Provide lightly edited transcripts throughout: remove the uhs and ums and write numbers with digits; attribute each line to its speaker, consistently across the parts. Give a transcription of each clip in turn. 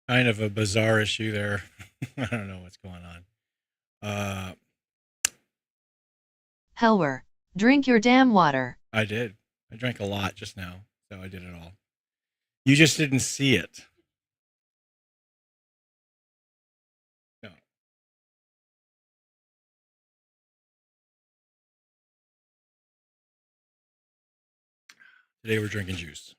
Speaker 1: Kind of a bizarre issue there. I don't know what's going on.
Speaker 2: Helwer, drink your damn water.
Speaker 1: I did. I drank a lot just now, so I did it all. You just didn't see it. No. Today we're drinking juice.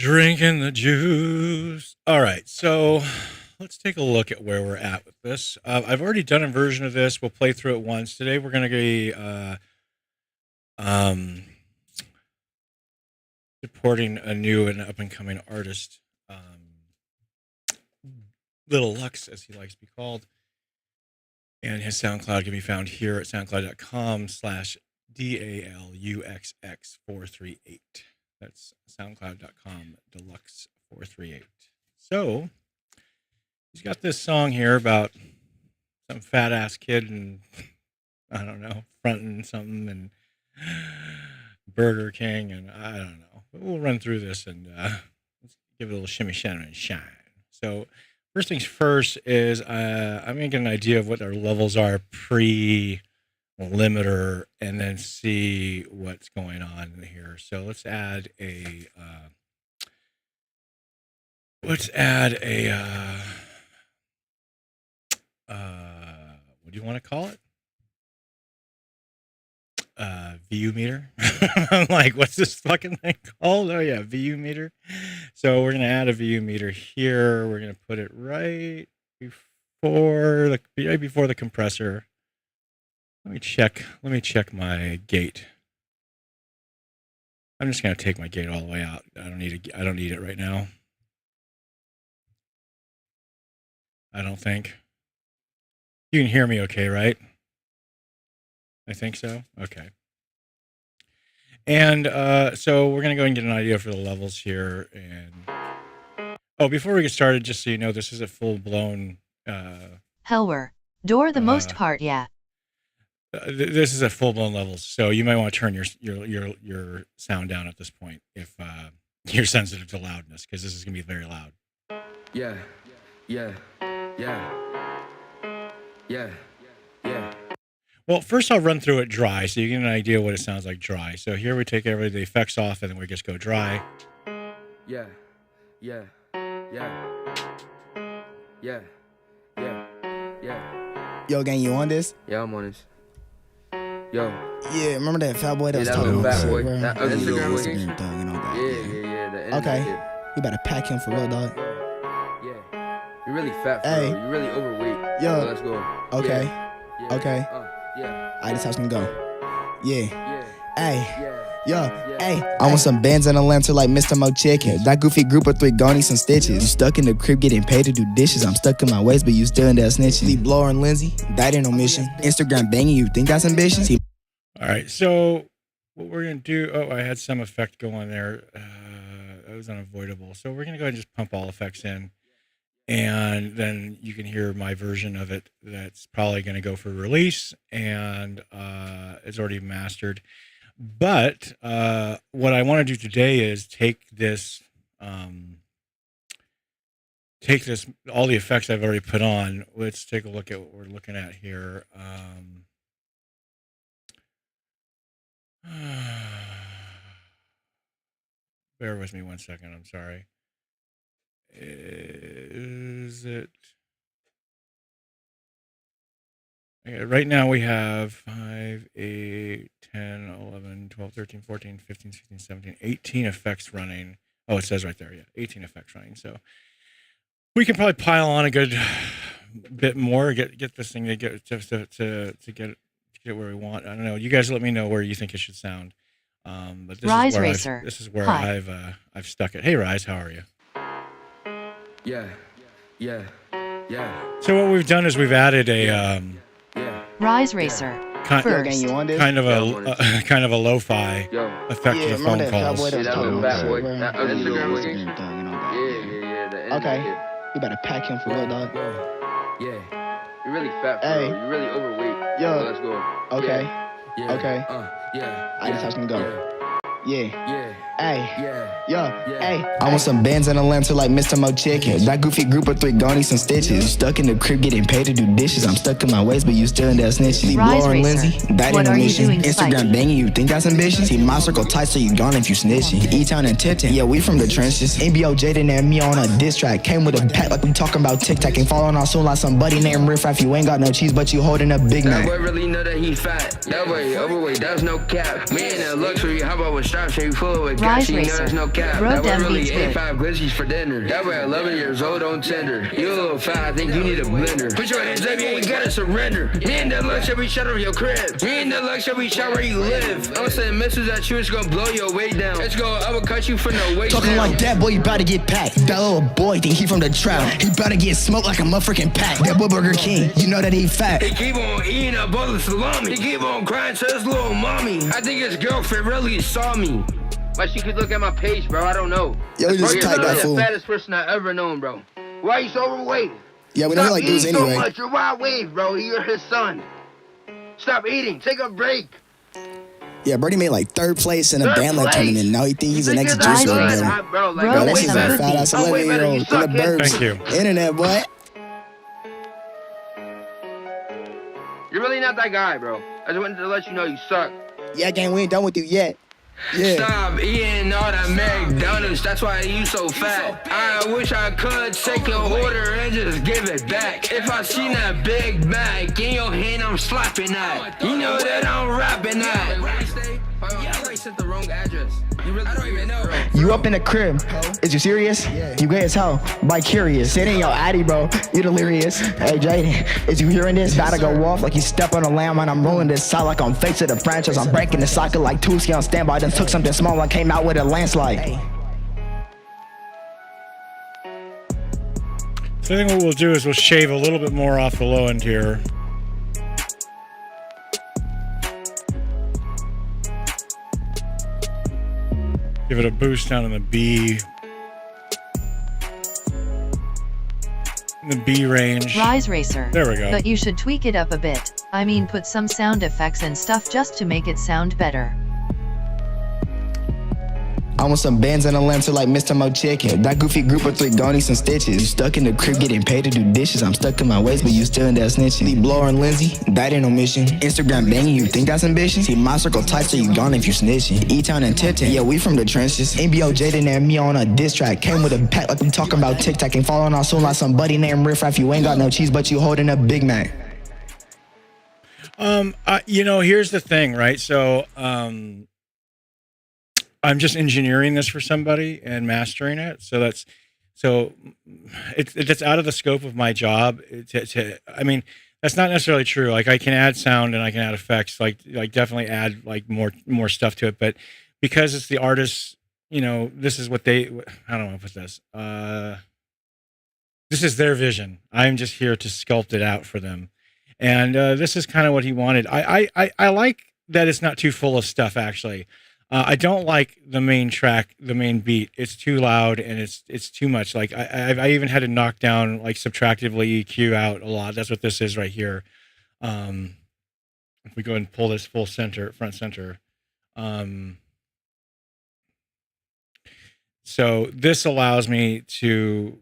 Speaker 1: Drinking the juice. All right, so let's take a look at where we're at with this. I've already done a version of this. We'll play through it once. Today we're going to be supporting a new and up-and-coming artist, Little Lux, as he likes to be called. And his SoundCloud can be found here at soundcloud.com/DALUXX438. That's soundcloud.com deluxe438. So he's got this song here about some fat ass kid and I don't know, fronting something and Burger King and I don't know. But we'll run through this and let's give it a little shimmy shimmy and shine. So first things first is I'm going to get an idea of what our levels are pre-limiter and then see what's going on here. So let's add a what do you want to call it? VU meter. I'm like, what's this fucking thing called? Oh yeah, VU meter. So we're gonna add a VU meter here. We're gonna put it right before the compressor. Let me check my gate. I'm just gonna take my gate all the way out. I don't need it right now. I don't think. You can hear me okay, right? I think so. Okay. And so we're going to go and get an idea for the levels here. And before we get started, just so you know, this is a full-blown...
Speaker 2: Helwer, door the most part, yeah.
Speaker 1: This is a full-blown levels, so you might want to turn your sound down at this point if you're sensitive to loudness, because this is going to be very loud.
Speaker 3: Yeah.
Speaker 1: Well, first I'll run through it dry so you get an idea what it sounds like dry. So here we take every the effects off and then we just go dry.
Speaker 3: Yeah, yeah, yeah, yeah, yeah, yeah.
Speaker 4: Yo, gang, you on this?
Speaker 3: Yeah, I'm on this. Yo.
Speaker 4: Yeah, remember that fat boy that was
Speaker 3: that
Speaker 4: talking
Speaker 3: little
Speaker 4: about
Speaker 3: fat boy.
Speaker 4: bro?
Speaker 3: That ugly little boy.
Speaker 4: Instagram thug and all that.
Speaker 3: Yeah. The
Speaker 4: Okay.
Speaker 3: kid.
Speaker 4: You better pack him for real, dog.
Speaker 3: Yeah. You're really fat, bro.
Speaker 4: Hey.
Speaker 3: You're really overweight.
Speaker 4: Yo.
Speaker 3: Let's go.
Speaker 4: Okay.
Speaker 3: Yeah.
Speaker 4: Okay.
Speaker 3: Yeah.
Speaker 4: Alright, this how it's gonna go. Yeah.
Speaker 3: Yeah.
Speaker 4: Hey.
Speaker 3: Yeah.
Speaker 4: Yo, hey, I want some bands and a lantern like Mr. Mo Chicken. That goofy group of three gon' need some stitches. You stuck in the crib getting paid to do dishes. I'm stuck in my ways, but you still in there snitching. Lee Blower and Lindsay, that ain't no mission. Instagram banging, you think that's ambition? See,
Speaker 1: All right, so what we're going to do, I had some effect go on there. That was unavoidable. So we're going to go ahead and just pump all effects in. And then you can hear my version of it that's probably going to go for release. And it's already mastered. But what I want to do today is take this, all the effects I've already put on. Let's take a look at what we're looking at here. Bear with me 1 second. I'm sorry. Is it? Okay, right now we have 5, 8, 10, 11, 12, 13, 14, 15, 16, 17, 18 effects running. Oh, it says right there. Yeah, 18 effects running. So we can probably pile on a good bit more. Get this thing to get where we want. I don't know. You guys let me know where you think it should sound. But this is where I've stuck it. Hey, Rise, how are you?
Speaker 3: Yeah.
Speaker 1: So what we've done is we've added a
Speaker 2: Rise Racer.
Speaker 4: gang, you on this?
Speaker 1: kind of a lo-fi effect to the phone
Speaker 4: remember that fat
Speaker 1: calls.
Speaker 4: boy that was
Speaker 3: that
Speaker 4: talking
Speaker 3: little
Speaker 4: about
Speaker 3: fat boy.
Speaker 4: bro?
Speaker 3: That ugly little boy.
Speaker 4: Instagram thug and all that.
Speaker 3: Yeah.
Speaker 4: Okay. You better pack him for real, dog.
Speaker 3: Yeah. You're really fat, bro.
Speaker 4: Hey.
Speaker 3: You're really overweight.
Speaker 4: Yo.
Speaker 3: Let's go.
Speaker 4: Okay.
Speaker 3: Yeah.
Speaker 4: Okay.
Speaker 3: Yeah.
Speaker 4: Alright, this how it's gonna go. Yeah. Hey.
Speaker 3: Yeah.
Speaker 4: Hey, I want some bands and a lantern like Mr. Mo Chicken. That goofy group of three gon' need some stitches. You stuck in the crib getting paid to do dishes. I'm stuck in my ways, but you still in there snitching. Lee
Speaker 2: Rise
Speaker 4: Blower and
Speaker 2: Racer.
Speaker 4: Lindsay, that
Speaker 2: What
Speaker 4: ain't no
Speaker 2: are you
Speaker 4: mission.
Speaker 2: doing,
Speaker 4: Instagram
Speaker 2: Spikey?
Speaker 4: banging, you think that's ambition? See, my circle tight, so you gone if you snitching. E-Town and Tipton, yeah, we from the trenches. NBO Jaden and me on a diss track. Came with a pack like we talking about tic-tac. Ain't following on soon like somebody named Riff Raff. You ain't got no cheese, but you holding a big
Speaker 3: That
Speaker 4: Mac.
Speaker 3: boy really know that he fat. That boy overweight, that's no cap. Me in that luxury, how about with straps, so you full with
Speaker 2: Rise
Speaker 3: cash, you know
Speaker 2: Racer.
Speaker 3: there's no cap.
Speaker 2: Road
Speaker 3: That boy
Speaker 2: them
Speaker 3: really
Speaker 2: beats
Speaker 3: ate
Speaker 2: good.
Speaker 3: 5 glitchies for dinner. That boy 11 years old on Tinder. You a little fat, I think you need a blender. Put your hands up, you ain't gotta surrender. Me and that luxury shut over your crib. Me and that luxury shot where you live. I'm saying missiles at you, it's gonna blow your weight down. Let's go, I will cut you for no waste.
Speaker 4: Talking like that, boy, you bout to get packed. That little boy think he from the trap. He bout to get smoked like a motherfucking pack. That boy Burger King, you know that he fat.
Speaker 3: He keep on eating up all the salami. He keep on crying to his little mommy. I think his girlfriend really saw me. But she could look at my page, bro. I don't know.
Speaker 4: Yo, you just
Speaker 3: You're
Speaker 4: type that
Speaker 3: literally
Speaker 4: fool.
Speaker 3: the fattest person I ever known, bro. Why are you so overweight?
Speaker 4: Yeah, we don't
Speaker 3: Stop
Speaker 4: like dudes
Speaker 3: eating
Speaker 4: anyway.
Speaker 3: so much. You're wild wave, bro. You're his son. Stop eating. Take a break.
Speaker 4: Yeah, Brody made like third place in a
Speaker 3: Third
Speaker 4: band lab
Speaker 3: place?
Speaker 4: tournament. Now he think he's an
Speaker 3: Think
Speaker 4: ex
Speaker 3: you're that
Speaker 4: juicer,
Speaker 3: good?
Speaker 4: bro.
Speaker 3: Bro, like,
Speaker 2: Bro,
Speaker 4: Bro,
Speaker 3: I'm
Speaker 4: this
Speaker 3: way
Speaker 4: is a
Speaker 3: better.
Speaker 4: fat ass
Speaker 3: I'm way
Speaker 4: 11
Speaker 3: better.
Speaker 4: year
Speaker 3: You
Speaker 4: old.
Speaker 3: suck,
Speaker 4: In the
Speaker 3: kid.
Speaker 4: burbs.
Speaker 1: Thank you.
Speaker 4: Internet, boy.
Speaker 3: You're really not that guy, bro. I just wanted to let you know you suck.
Speaker 4: Yeah, gang, we ain't done with you yet. Yeah.
Speaker 3: Stop eating all that McDonald's, that's why you so fat. I wish I could take your order and just give it back. If I seen that Big Mac in your hand, I'm slapping that. You know that I'm rapping that. Yeah, I already sent the wrong address. I don't even know.
Speaker 4: You up in the crib. Is you serious? You gay as hell. By curious. It ain't your addy, bro. You delirious. Hey, Jaden, is you hearing this? Gotta go off like you step on a landmine. I'm rolling this side like I'm fake to the franchise. I'm breaking the cycle like Tuski on standby. Then took something small and came out with a landslide.
Speaker 1: So I think what we'll do is we'll shave a little bit more off the low end here. Give it a boost down in the B. In the B range.
Speaker 2: Rise Racer.
Speaker 1: There we go.
Speaker 2: But you should tweak it up a bit. I mean, put some sound effects and stuff just to make it sound better.
Speaker 4: I want some bands and a lantern like Mr. Mo Chicken. That goofy group of three gon' need some stitches. You stuck in the crib getting paid to do dishes. I'm stuck in my ways, but you still in that snitching. Lee Blower and Lindsay, that ain't no mission. Instagram banging, you think that's ambition? See, my circle tight, so you gone if you snitching. E-Town and Tipton, yeah, we from the trenches. NBO Jaden and me on a diss track. Came with a pack like we talking about tic-tac. Ain't following our soon like somebody named Riff Raff. You ain't got no cheese, but you holding a Big Mac.
Speaker 1: Here's the thing, right? So, I'm just engineering this for somebody and mastering it. So that's out of the scope of my job. I mean, that's not necessarily true. Like I can add sound and I can add effects, like definitely add like more stuff to it. But because it's the artists, this is what I don't know if it's this. This is their vision. I'm just here to sculpt it out for them. And this is kind of what he wanted. I like that it's not too full of stuff, actually. I don't like the main track, the main beat. It's too loud and it's too much. Like I even had to knock down, like subtractively EQ out a lot. That's what this is right here. If we go and pull this front center. So this allows me to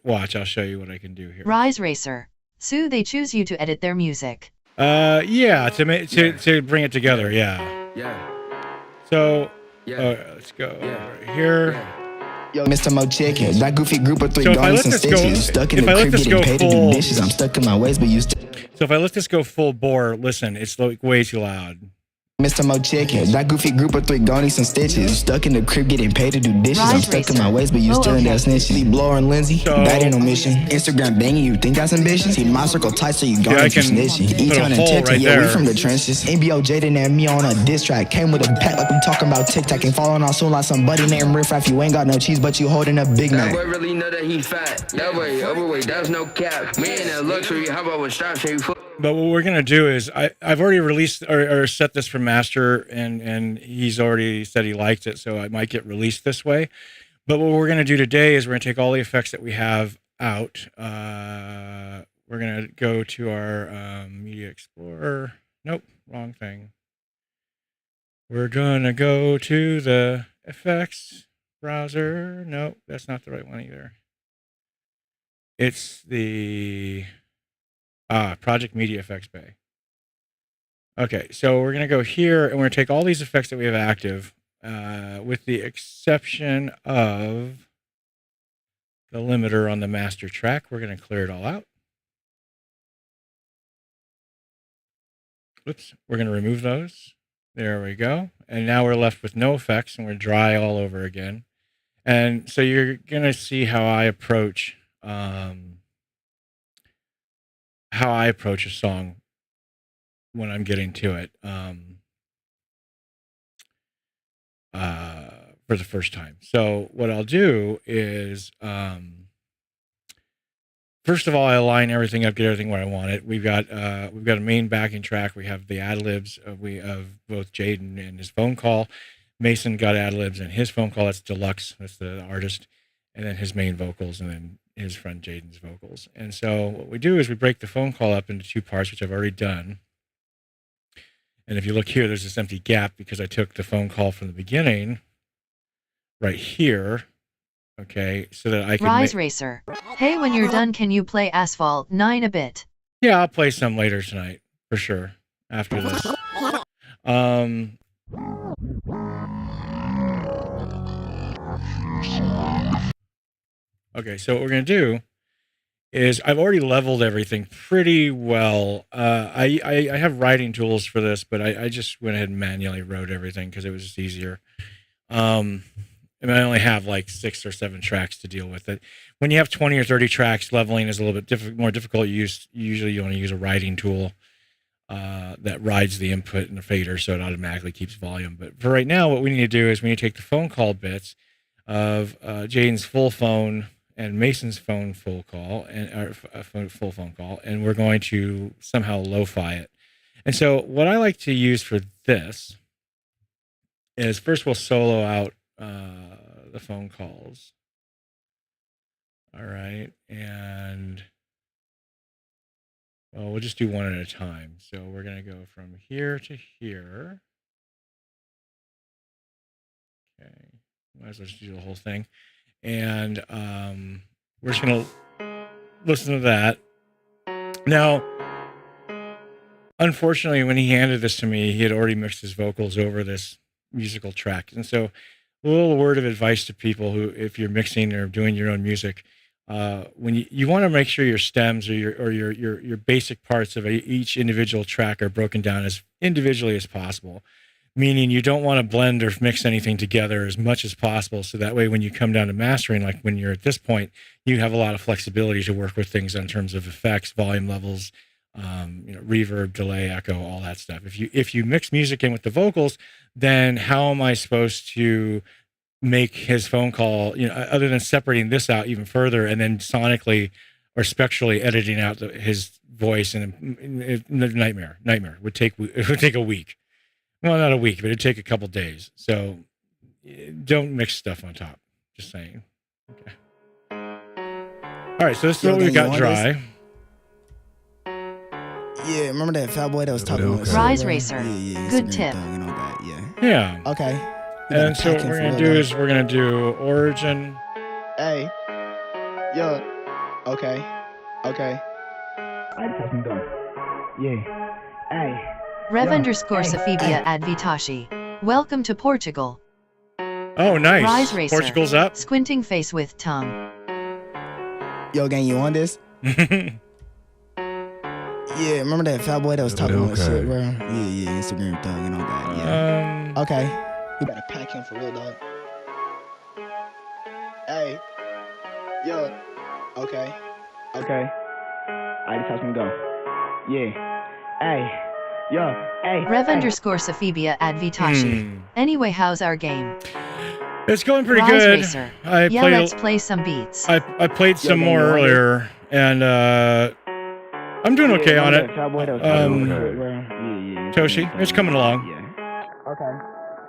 Speaker 1: watch. I'll show you what I can do here.
Speaker 2: Rise Racer. Sue, they choose you to edit their music.
Speaker 1: Yeah, to bring it together, yeah. So, let's go over here.
Speaker 4: Yo, Mr. Mo Chicken, that goofy group of three
Speaker 1: So if I
Speaker 4: gon' need
Speaker 1: let
Speaker 4: some
Speaker 1: this go-
Speaker 4: stitches. Stuck in
Speaker 1: if
Speaker 4: the
Speaker 1: I let
Speaker 4: crib
Speaker 1: this
Speaker 4: getting
Speaker 1: go
Speaker 4: paid to do
Speaker 1: full-
Speaker 4: dishes. I'm stuck in my ways, but you still.
Speaker 1: So if I let this go full bore, listen, it's like way too loud.
Speaker 4: Mr. Mo Chicken, that goofy group of three gon' need some stitches. Stuck in the crib getting paid to do dishes. I'm
Speaker 2: Rise
Speaker 4: stuck in
Speaker 2: Racer.
Speaker 4: my ways, but you
Speaker 2: Oh,
Speaker 4: still in
Speaker 2: okay.
Speaker 4: that snitching. Lee Blower and Lindsay,
Speaker 1: So-
Speaker 4: that ain't no mission. Instagram banging, you think that's ambition? See, my circle tight, so you gone
Speaker 1: Yeah, I
Speaker 4: if you
Speaker 1: can
Speaker 4: snitching.
Speaker 1: put a
Speaker 4: E-Town and
Speaker 1: hole
Speaker 4: Tipton,
Speaker 1: right
Speaker 4: yeah, we
Speaker 1: there.
Speaker 4: from the trenches. NBO Jaden and me on a diss track. Came with a pack like we talking about tic-tac. Ain't following our soon like somebody named Riff Raff. You ain't got no cheese, but you holding a Big
Speaker 3: That
Speaker 4: Mac.
Speaker 3: boy really know that he fat. That way, overweight, that's no cap. Me and that luxury, how about with straps and you
Speaker 1: But what we're gonna do is I've already released or set this for master, and he's already said he liked it, so it might get released this way. But what we're gonna do today is we're gonna take all the effects that we have out. We're gonna go to our Media Explorer. Nope, wrong thing. We're gonna go to the effects browser. Nope, that's not the right one either. It's the Project Media Effects Bay. Okay, so we're going to go here and we're going to take all these effects that we have active, with the exception of the limiter on the master track. We're going to clear it all out. Oops, we're going to remove those. There we go. And now we're left with no effects and we're dry all over again. And so you're going to see how I approach a song when I'm getting to it for the first time. So what I'll do is first of all, I align everything up, get everything where I want it. We've got a main backing track. We have the ad libs of both Jaden and his phone call. Mason got ad libs in his phone call. That's Deluxe. That's the artist, and then his main vocals, and then his friend Jaden's vocals. And so what we do is we break the phone call up into two parts, which I've already done. And if you look here, there's this empty gap because I took the phone call from the beginning right here. Okay, so that I can
Speaker 2: Rise Racer. Hey, when you're done, can you play Asphalt 9 a bit?
Speaker 1: Yeah, I'll play some later tonight for sure after this. Okay, so what we're gonna do is I've already leveled everything pretty well. I have writing tools for this, but I just went ahead and manually wrote everything because it was just easier. And I only have like 6 or 7 tracks to deal with it. When you have 20 or 30 tracks, leveling is a little bit more difficult. Usually you want to use a writing tool that rides the input and the fader, so it automatically keeps volume. But for right now, what we need to do is we need to take the phone call bits of Jaden's full phone and Mason's phone full call and full phone call, and we're going to somehow lo-fi it. And so what I like to use for this is first we'll solo out the phone calls. All right, and well, we'll just do one at a time. So we're gonna go from here to here. Okay. Might as well just do the whole thing. And we're just going to listen to that. Now, unfortunately, when he handed this to me, he had already mixed his vocals over this musical track. And so a little word of advice to people who, if you're mixing or doing your own music, when you want to make sure your stems or your basic parts of each individual track are broken down as individually as possible. Meaning you don't want to blend or mix anything together as much as possible. So that way, when you come down to mastering, like when you're at this point, you have a lot of flexibility to work with things in terms of effects, volume levels, reverb, delay, echo, all that stuff. If you mix music in with the vocals, then how am I supposed to make his phone call, other than separating this out even further and then sonically or spectrally editing out his voice? And nightmare. It would take a week. Well, not a week, but it'd take a couple days. So don't mix stuff on top. Just saying. Okay. All right, so this is what we got dry.
Speaker 4: Yeah, remember that fat boy that was talking about
Speaker 2: Rise Racer.
Speaker 4: Yeah,
Speaker 2: Good tip.
Speaker 4: And all that, yeah.
Speaker 1: Yeah.
Speaker 4: Okay.
Speaker 1: And so what we're going to do is we're going to do origin.
Speaker 4: Hey. Yo. Okay. I just have some go. Yeah. Hey.
Speaker 2: Rev_Sophia Advitashi. Welcome to Portugal.
Speaker 1: Oh, nice.
Speaker 2: Rise Racer.
Speaker 1: Portugal's up.
Speaker 2: Squinting face with tongue.
Speaker 4: Yo, gang, you on this? Yeah, remember that fat boy that was talking about shit, bro? Yeah, Instagram thug and all that, yeah. Okay. You better pack him for real, dog. Hey. Yo. Okay. I just have some go. Yeah. Hey. Yo. Hey.
Speaker 2: Rev_Sophia Advitashi. Anyway, how's our game?
Speaker 1: It's going pretty
Speaker 2: Rise
Speaker 1: good.
Speaker 2: Racer. Let's play some beats.
Speaker 1: I played some more earlier, and I'm doing okay on it. Toshi, it's coming along.
Speaker 4: Okay.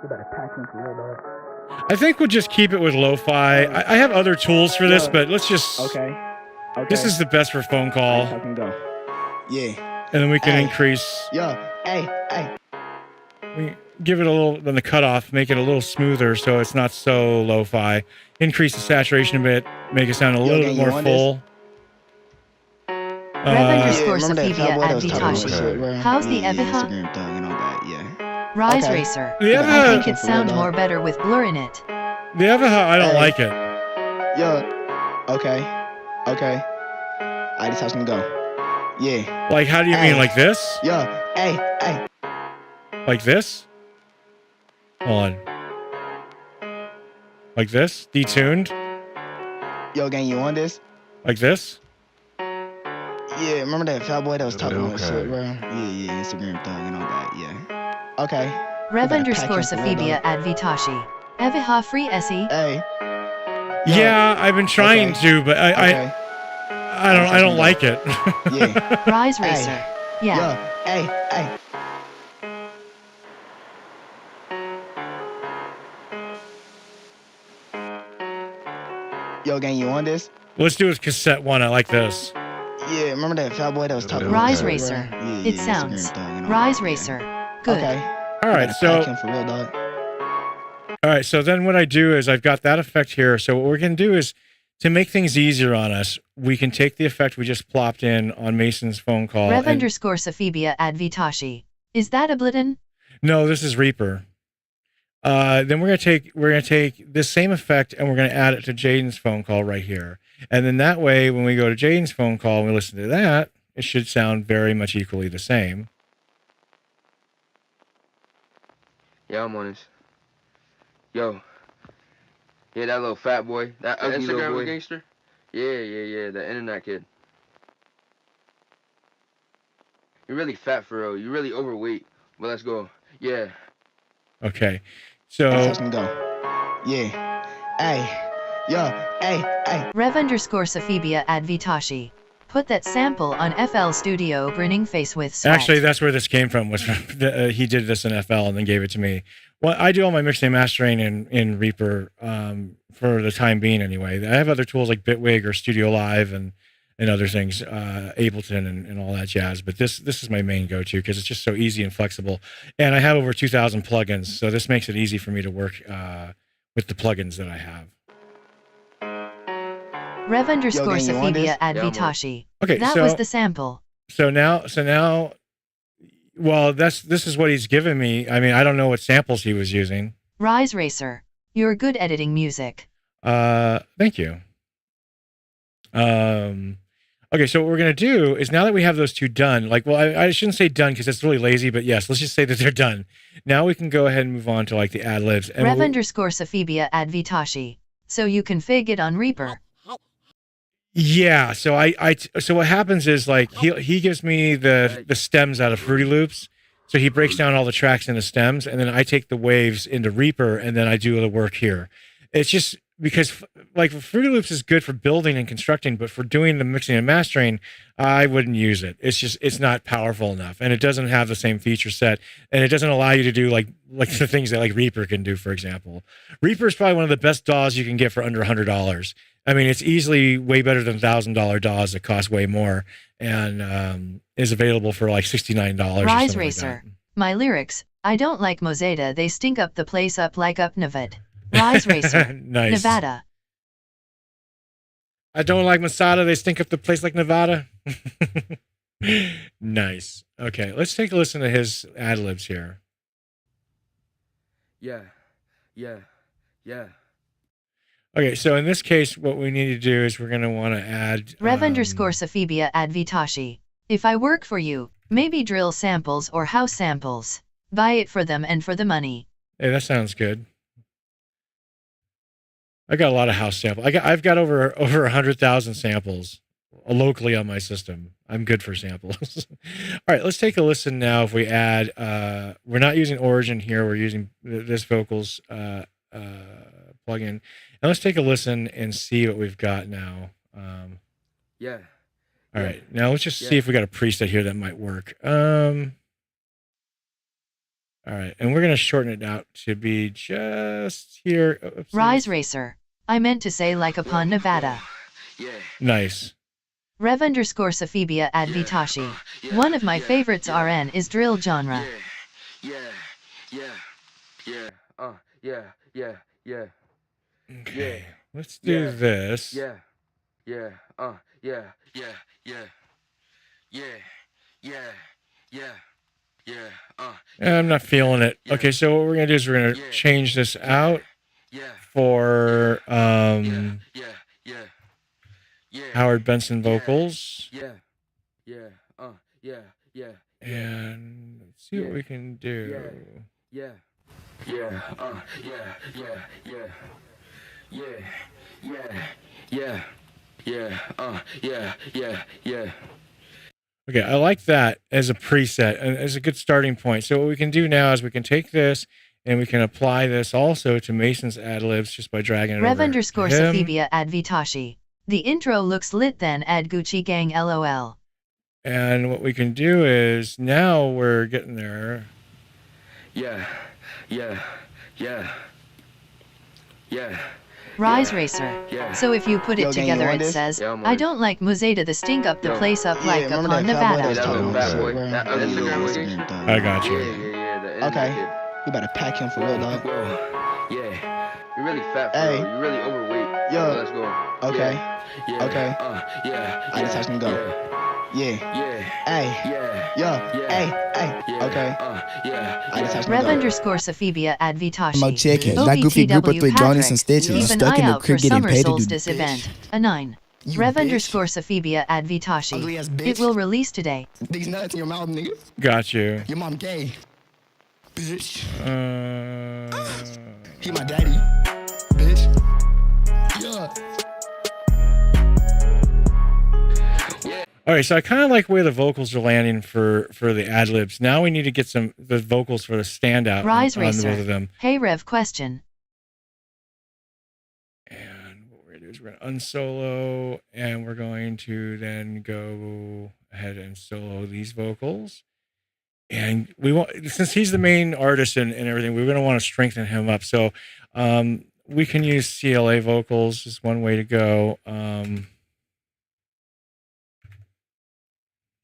Speaker 4: You better pack him for real, dog.
Speaker 1: I think we'll just keep it with lo-fi. I have other tools for this, but let's just...
Speaker 4: Okay.
Speaker 1: This is the best for phone call.
Speaker 4: Yeah.
Speaker 1: And then we can increase...
Speaker 4: Yo, hey.
Speaker 1: We give it a little... Then the cutoff, make it a little smoother so it's not so lo-fi. Increase the saturation a bit, make it sound a little bit more full.
Speaker 2: Rev_Sophia Advitashi. How's the Eviha? Rise Racer. I think it sounds more better with blur in it.
Speaker 1: The Eviha, I don't like it.
Speaker 4: Yo, okay. I just have some go. Yeah.
Speaker 1: Like, how do you mean? Like this?
Speaker 4: Yo, hey.
Speaker 1: Like this? Hold on. Like this? Detuned?
Speaker 4: Yo, gang, you on this?
Speaker 1: Like this?
Speaker 4: Yeah, remember that fat boy that was talking about shit, bro? Yeah, Instagram thug and all that, yeah. Okay.
Speaker 2: Rev_Sophia Advitashi. Eviha free Essie.
Speaker 4: Hey.
Speaker 1: Yeah, I've been trying to, but I don't like it.
Speaker 4: Yeah.
Speaker 2: Rise Racer. Yeah.
Speaker 4: Yo, hey. Yo, gang, you on this?
Speaker 1: Let's do a cassette one. I like this.
Speaker 4: Yeah, remember that fat boy that was talking about
Speaker 2: Rise Racer. It sounds. Rise Racer. Good.
Speaker 4: Okay.
Speaker 1: All right, so then what I do is I've got that effect here. So what we're going to do is to make things easier on us, we can take the effect we just plopped in on Mason's phone call.
Speaker 2: Rev_Sophia Advitashi. Is that Ableton?
Speaker 1: No, this is Reaper. Then we're gonna take this same effect and we're gonna add it to Jaden's phone call right here. And then that way, when we go to Jaden's phone call and we listen to that, it should sound very much equally the same.
Speaker 3: Yeah, I'm on this. Yo. Yeah, that little fat boy. That ugly little boy. Gangster? Yeah. The internet kid. You're really fat for real. You're really overweight. But let's go. Yeah.
Speaker 1: Okay. So.
Speaker 4: Yeah. Hey. Yo. Hey.
Speaker 2: Rev_Sophia Advitashi. Put that sample on FL Studio grinning face with sweat.
Speaker 1: Actually, that's where this came from. Was he did this in FL and then gave it to me. Well, I do all my mixing and mastering in Reaper for the time being anyway. I have other tools like Bitwig or Studio Live and other things, Ableton and all that jazz. But this is my main go-to because it's just so easy and flexible. And I have over 2,000 plugins, so this makes it easy for me to work with the plugins that I have.
Speaker 2: Rev underscore Sophia Advitashi.
Speaker 1: Okay,
Speaker 2: that was the sample.
Speaker 1: So now, well, this is what he's given me. I mean, I don't know what samples he was using.
Speaker 2: Rise Racer, you're good editing music.
Speaker 1: Thank you. Okay, so what we're gonna do is, now that we have those two done, like, well, I shouldn't say done because that's really lazy, but yes, let's just say that they're done. Now we can go ahead and move on to like the ad libs. And
Speaker 2: Rev underscore Sophia Advitashi. So you config it on Reaper.
Speaker 1: Yeah, so so what happens is, like, he gives me the stems out of Fruity Loops, so he breaks down all the tracks into stems, and then I take the waves into Reaper, and then I do the work here. It's just because, like, Fruity Loops is good for building and constructing, but for doing the mixing and mastering, I wouldn't use it. It's not powerful enough, and it doesn't have the same feature set, and it doesn't allow you to do like the things that like Reaper can do, for example. Reaper is probably one of the best DAWs you can get for under $100. I mean, it's easily way better than $1,000 DAWs that cost way more, and is available for like $69.
Speaker 2: Rise Racer, like my lyrics, I don't like Moseda, they stink up the place up like up Nevada. Rise Racer,
Speaker 1: nice.
Speaker 2: Nevada.
Speaker 1: I don't like Masada, they stink up the place like Nevada. Nice. Okay, let's take a listen to his ad libs here.
Speaker 3: Yeah.
Speaker 1: Okay, so in this case, what we need to do is we're going to want to add...
Speaker 2: Rev underscore Sophia Advitashi. If I work for you, maybe drill samples or house samples. Buy it for them and for the money.
Speaker 1: Hey, that sounds good. I got a lot of house samples. I've got over 100,000 samples locally on my system. I'm good for samples. All right, let's take a listen now. If we add, we're not using Origin here. We're using this vocals plugin. And let's take a listen and see what we've got now.
Speaker 3: Yeah.
Speaker 1: All right, now let's just see if we got a preset here that might work. All right, and we're gonna shorten it out to be just here. Oopsie.
Speaker 2: Rise Racer. I meant to say like upon Nevada.
Speaker 3: Yeah.
Speaker 1: Nice.
Speaker 2: Rev underscore Sophia Advitashi. One of my favorites RN is drill genre.
Speaker 3: Yeah.
Speaker 1: Okay, let's do this. I'm not feeling it. Okay, so what we're gonna do is we're gonna change this out for Howard Benson vocals. And let's see what we can do. Okay, I like that as a preset and as a good starting point. So what we can do now is we can take this and we can apply this also to Mason's ad libs just by dragging it
Speaker 2: Rev
Speaker 1: over
Speaker 2: underscore
Speaker 1: to him.
Speaker 2: Sophia Advitashi. The intro looks lit then add Gucci Gang LOL.
Speaker 1: And what we can do is now we're getting there.
Speaker 2: Rise Racer. So if you put it together, it says, I don't like Moseda, the stink up the place up like upon Nevada.
Speaker 1: I got you.
Speaker 4: Okay, you better pack him for real, dog.
Speaker 3: Yeah. You're really fat, bro.
Speaker 4: Hey.
Speaker 3: You're really overweight.
Speaker 4: Yo.
Speaker 3: Let's go.
Speaker 4: Okay.
Speaker 3: Yeah.
Speaker 4: Okay. I just touched him go. Yeah. Hey. Okay. I just touched him
Speaker 2: Rev
Speaker 4: go.
Speaker 2: underscore Sophia Advitashi.
Speaker 5: Mo chickens, that goofy group of three Jonas and Stitches.
Speaker 2: Keep an
Speaker 5: Stuck in
Speaker 2: eye
Speaker 5: the
Speaker 2: out for
Speaker 5: crib getting
Speaker 2: summer
Speaker 5: paid to do
Speaker 2: solstice event. A 9.
Speaker 5: You
Speaker 2: Rev
Speaker 5: bitch.
Speaker 2: underscore Sophia Advitashi.
Speaker 4: Ugly ass bitch.
Speaker 2: It will release today.
Speaker 4: These nuts in your mouth, nigga.
Speaker 1: Got you.
Speaker 4: Your mom gay. Bitch.
Speaker 1: Uh,
Speaker 4: He my daddy. Bitch. Yeah.
Speaker 1: all right, so I kind of like where the vocals are landing for the ad libs. Now we need to get the vocals for the standout
Speaker 2: Rise
Speaker 1: on both
Speaker 2: Racer.
Speaker 1: of them.
Speaker 2: Hey Rev question.
Speaker 1: And what we're gonna do is we're gonna unsolo, and we're going to then go ahead and solo these vocals. And we want, since he's the main artist and everything, we're gonna want to strengthen him up. So we can use CLA vocals is one way to go.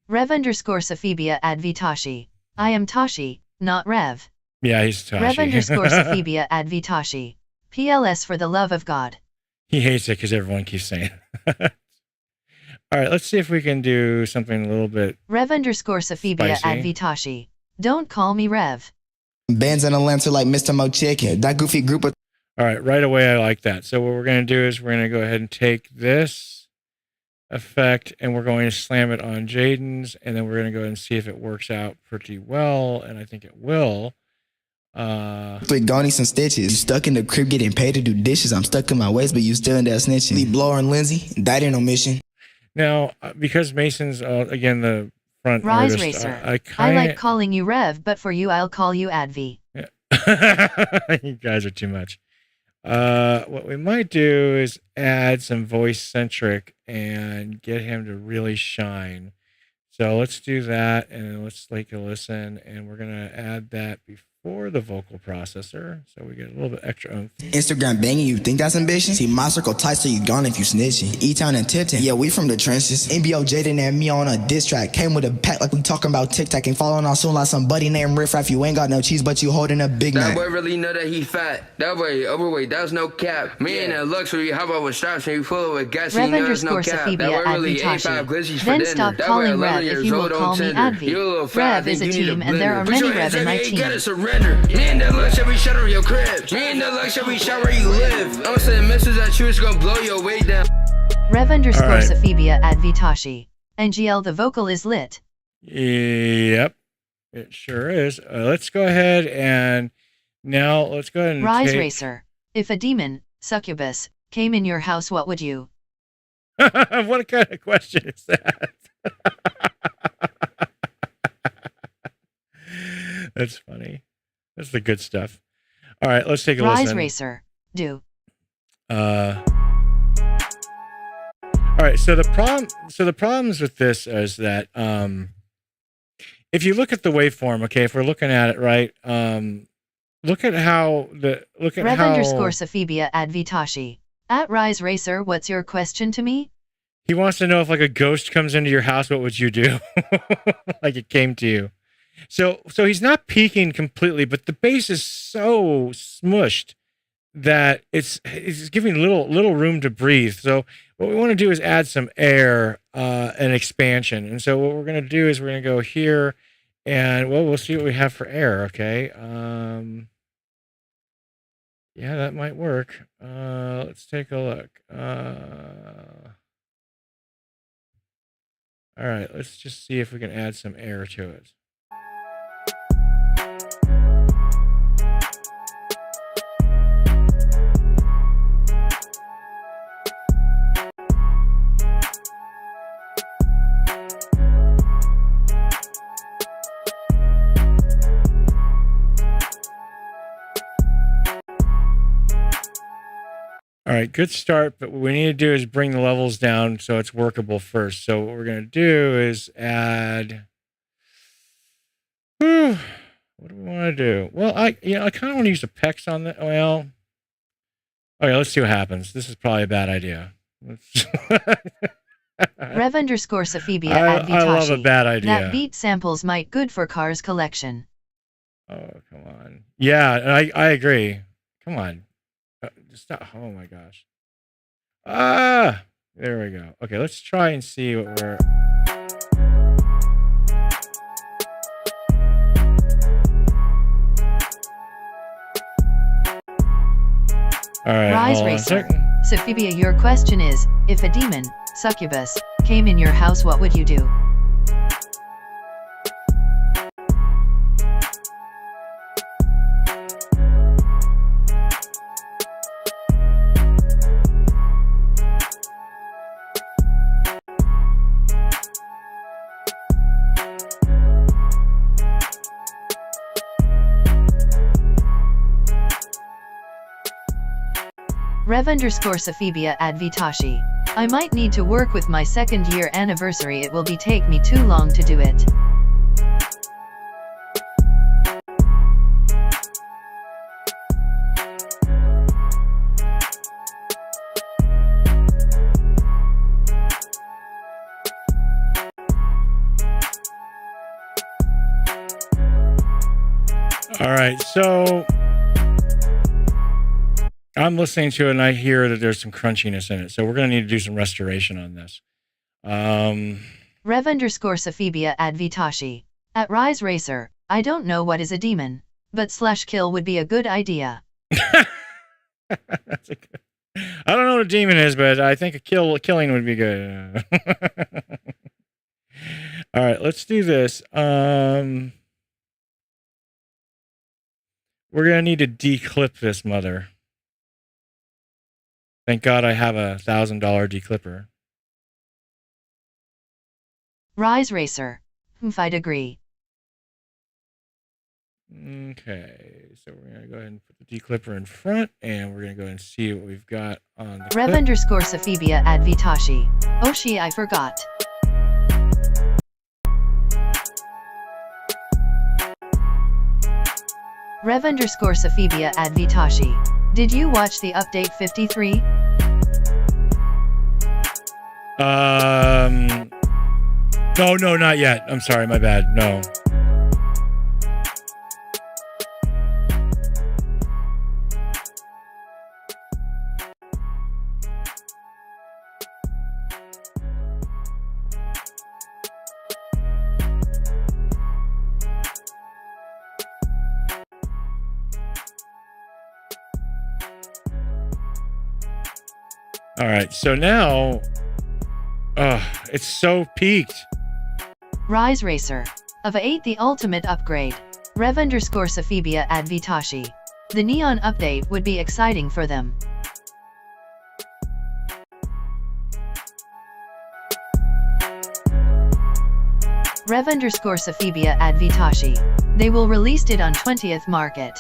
Speaker 2: Rev underscore Sophia Advitashi. I am Tashi, not Rev.
Speaker 1: Yeah, he's Tashi.
Speaker 2: Rev underscore Sophia Advitashi. PLS for the love of God.
Speaker 1: He hates it because everyone keeps saying it. All right, let's see if we can do something a little bit
Speaker 2: Rev_Sophibia
Speaker 1: spicy.
Speaker 2: Advitashi. Don't call me Rev.
Speaker 5: Bands in Atlanta like Mr. Mo Chicken. That goofy group of...
Speaker 1: All right away, I like that. So what we're going to do is we're going to go ahead and take this effect and we're going to slam it on Jaden's, and then we're going to go ahead and see if it works out pretty well, and I think it will.
Speaker 5: With Gonies and Stitches. You stuck in the crib getting paid to do dishes. I'm stuck in my ways, but you still in there snitching. Lee Blower and Lindsay, that ain't no mission.
Speaker 1: Now, because Mason's, again, the front
Speaker 2: Rise
Speaker 1: artist,
Speaker 2: Racer. I like calling you Rev, but for you I'll call you Advi.
Speaker 1: Yeah. You guys are too much. What we might do is add some voice centric and get him to really shine. So let's do that, and let's take a listen, and we're going to add that before the vocal processor, so we get a little bit extra oomph.
Speaker 5: Instagram banging, you think that's ambition? See, my circle tight, so you gone if you snitching. E-Town and Tipton, yeah, we from the trenches. NBO Jaden and me on a diss track. Came with a pack like we talking about TikTok. Ain't following on soon like somebody named Riff Raff. You ain't got no cheese, but you holding a big
Speaker 3: That
Speaker 5: Mac.
Speaker 3: boy really know that he fat. That boy overweight, that's no cap. Me and that luxury, how about with straps and you full with gas, you know there's no cap. That boy really ate 5 glizzies for dinner.
Speaker 2: Then stop calling Rev if you will call me Advi. Rev is a team and there are many Rev in my team.
Speaker 3: Me and that luxury shut on your crib. Me and that luxury shot where you live. I'm saying missiles at you, it's gonna blow your way down.
Speaker 2: Rev_Sophibia Advitashi. NGL, the vocal is lit.
Speaker 1: Yep, it sure is. Let's go ahead and now let's go ahead and
Speaker 2: Rise Racer. If a demon, succubus, came in your house, what would you?
Speaker 1: What kind of question is that? That's funny. That's the good stuff. All right, let's take a
Speaker 2: Rise
Speaker 1: listen.
Speaker 2: Racer. Do.
Speaker 1: All right, so the problems with this is that if you look at the waveform, okay, if we're looking at it right, look at
Speaker 2: Rev_Sophibia Advitashi. At Rise Racer, what's your question to me?
Speaker 1: He wants to know if like a ghost comes into your house, what would you do? Like it came to you. So he's not peaking completely, but the bass is so smushed that it's giving little room to breathe. So what we want to do is add some air and expansion. And so what we're going to do is we're going to go here, and we'll see what we have for air. Okay. Yeah, that might work. Let's take a look. All right, let's just see if we can add some air to it. All right, good start, but what we need to do is bring the levels down so it's workable first. So what we're going to do is add... what do we want to do? Well, I kind of want to use the pecs on that. Well, okay, let's see what happens. This is probably a bad idea.
Speaker 2: Rev_Sophibia Advitashi.
Speaker 1: I love a bad idea.
Speaker 2: That beat samples might good for Cars collection.
Speaker 1: Oh, come on. Yeah, I agree. Come on. Stop. Oh my gosh. There we go. Okay, let's try and see what we're... All right,
Speaker 2: Rise Racer. Sophibia, your question is, if a demon, succubus, came in your house, what would you do? Rev_Sophibia Advitashi. I might need to work with my 2nd year anniversary. It will take me too long to do it.
Speaker 1: All right, so I'm listening to it and I hear that there's some crunchiness in it. So we're going to need to do some restoration on this.
Speaker 2: Rev_Sophibia Advitashi. At Rise Racer, I don't know what is a demon, but /kill would be a good idea.
Speaker 1: That's a good, I don't know what a demon is, but I think a killing would be good. All right, let's do this. We're going to need to declip this mother. Thank God I have a $1,000 declipper.
Speaker 2: Rise Racer. I'd agree.
Speaker 1: Okay, so we're going to go ahead and put the declipper in front, and we're going to go ahead and see what we've got on the
Speaker 2: Rev_Sophibia Advitashi. Oh she, I forgot. Rev_Sophibia Advitashi. Did you watch the update 53?
Speaker 1: No, not yet. I'm sorry, my bad. No. All right, so now, it's so peaked.
Speaker 2: Rise Racer. Of 8 the ultimate upgrade. Rev_Sophibia Advitashi. The neon update would be exciting for them. Rev_Sophibia Advitashi. They will released it on 20th market.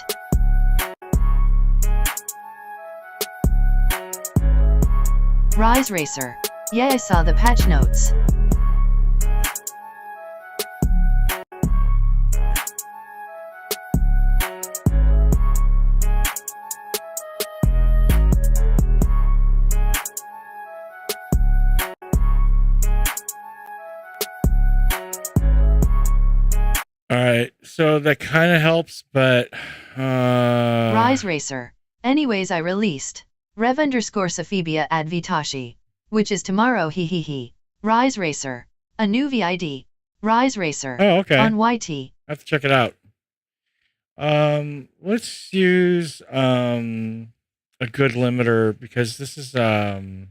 Speaker 2: Rise Racer. Yeah, I saw the patch notes.
Speaker 1: Alright, so that kind of helps, but...
Speaker 2: Rise Racer. Anyways, I released Rev_Sophibia Advitashi, which is tomorrow, he. Rise Racer. A new VID. Rise Racer.
Speaker 1: Oh, okay.
Speaker 2: On YT.
Speaker 1: I have to check it out. Let's use a good limiter, because this is this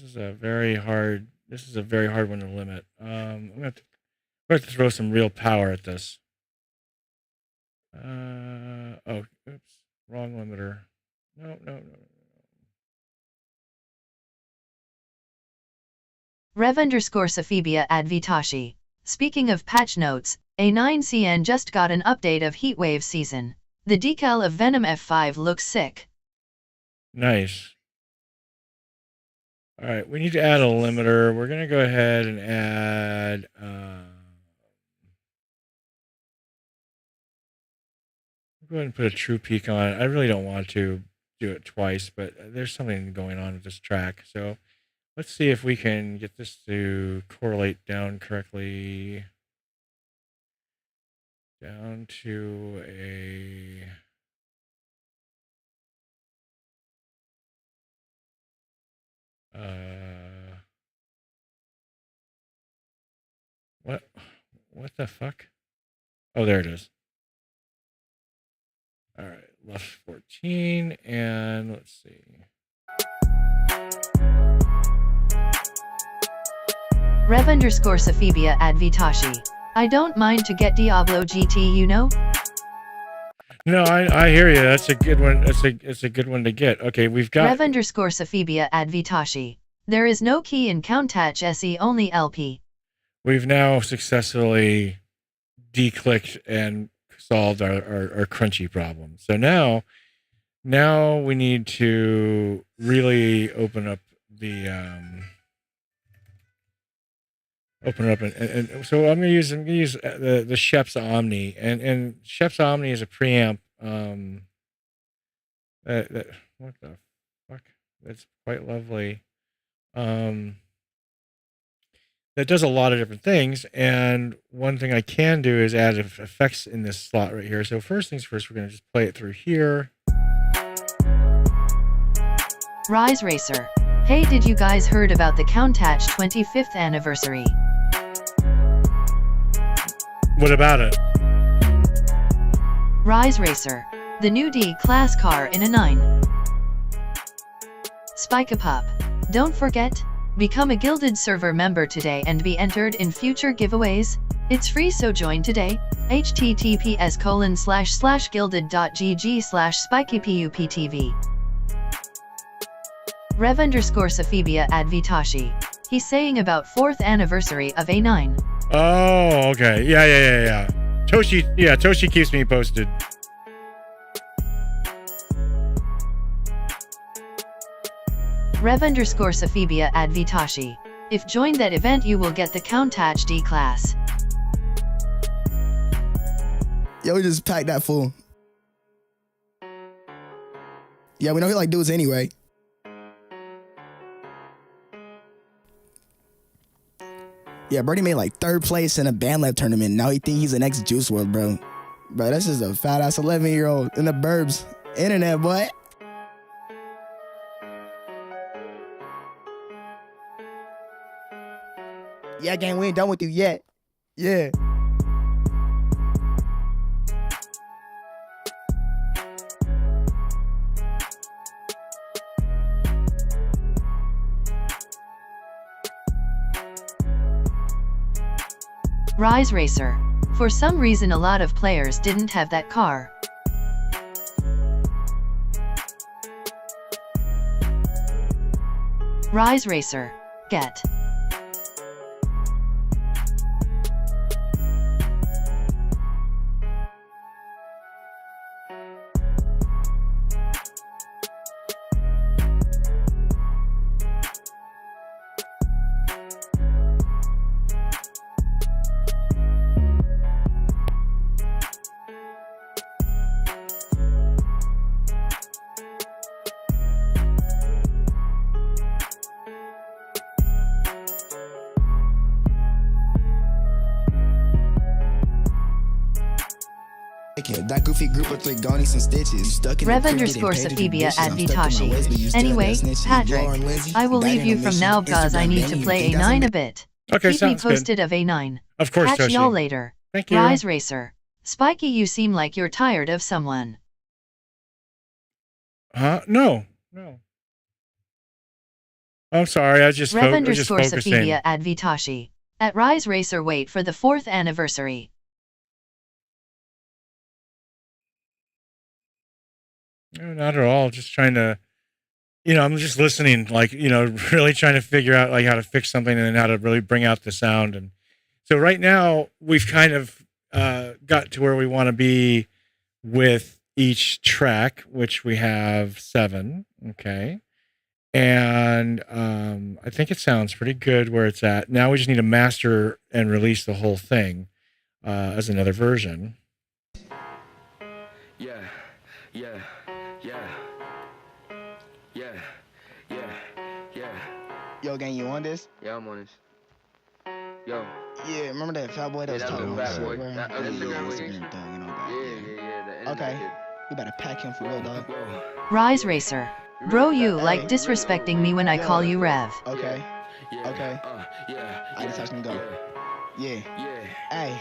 Speaker 1: is a very hard one to limit. I'm gonna have to throw some real power at this. Oh, oops, wrong limiter. No.
Speaker 2: Rev_Sophibia Advitashi. Speaking of patch notes, A9CN just got an update of Heatwave season. The decal of Venom F5 looks sick.
Speaker 1: Nice. All right, we need to add a limiter. We're going to go ahead and add... go ahead and put a true peak on it. I really don't want to do it twice, but there's something going on with this track. So let's see if we can get this to correlate down correctly. Down to a... What the fuck? Oh, there it is. All right, left 14, and let's see.
Speaker 2: Rev_Sophibia Advitashi. I don't mind to get Diablo GT, you know?
Speaker 1: No, I hear you. That's a good one. It's a good one to get. Okay, we've got
Speaker 2: Rev_Sophibia Advitashi. There is no key in Countach SE, only LP.
Speaker 1: We've now successfully declicked and solved our crunchy problem. So now we need to really open up the and so I'm gonna use the Shep's Omni, and Shep's Omni is a preamp that what the fuck, that's quite lovely. that does a lot of different things. And one thing I can do is add effects in this slot right here. So first things first, we're going to just play it through here.
Speaker 2: Rise Racer. Hey, did you guys heard about the Countach 25th anniversary?
Speaker 1: What about it?
Speaker 2: Rise Racer. The new D-Class car in a 9. Spikeypup. Don't forget, become a Gilded server member today and be entered in future giveaways. It's free, so join today. https://gilded.gg/spikeypuptv. Rev_Sophibia Advitashi. He's saying about 4th anniversary of A9.
Speaker 1: Oh, okay. Yeah. Toshi keeps me posted.
Speaker 2: Rev_Sophibia Advitashi. If joined that event, you will get the Countach D-Class.
Speaker 5: Yo, we just packed that fool. Yeah, we know he like dudes anyway. Yeah, Birdie made like 3rd place in a band lab tournament. Now he think he's the next Juice WRLD, bro. Bro, that's just a fat ass 11-year-old in the burbs. Internet, boy. Yeah, gang, we ain't done with you yet. Yeah.
Speaker 2: Rise Racer. For some reason, a lot of players didn't have that car. Rise Racer. Get.
Speaker 5: That goofy group of 3 gonna need some stitches. Stuck in
Speaker 2: Rev_Sophibia Advitashi. Anyway, Patrick, I will leave you from now because I need to play A9 a bit.
Speaker 1: Okay,
Speaker 2: Keep me
Speaker 1: sounds
Speaker 2: posted
Speaker 1: good.
Speaker 2: of A9.
Speaker 1: Of course,
Speaker 2: Catch
Speaker 1: Toshi.
Speaker 2: y'all later.
Speaker 1: Thank you.
Speaker 2: Rise Racer. Spiky, you seem like you're tired of someone.
Speaker 1: Huh? No. I'm sorry. I was just focusing.
Speaker 2: Rev_Sophibia Advitashi. At Rise Racer, wait for the 4th anniversary.
Speaker 1: No, not at all. Just trying to, I'm just listening, like, really trying to figure out like how to fix something and then how to really bring out the sound. And so right now we've kind of got to where we want to be with each track, which we have 7. Okay. And I think it sounds pretty good where it's at. Now we just need to master and release the whole thing as another version.
Speaker 3: Yeah.
Speaker 5: Yo, gang, you on this?
Speaker 3: Yeah, I'm on this. Yo.
Speaker 5: Yeah, remember that fat boy that was
Speaker 3: Yeah, that
Speaker 5: talking
Speaker 3: little
Speaker 5: about
Speaker 3: fat
Speaker 5: shit,
Speaker 3: boy.
Speaker 5: bro?
Speaker 3: That other
Speaker 5: Yeah,
Speaker 3: Instagram
Speaker 5: Instagram thing, you know that.
Speaker 3: Yeah.
Speaker 5: Okay, we better pack him for real, dog.
Speaker 2: Rise Racer. Bro, you like disrespecting me when I call you Rev.
Speaker 5: Okay. I just touched him, go. Yeah. Hey.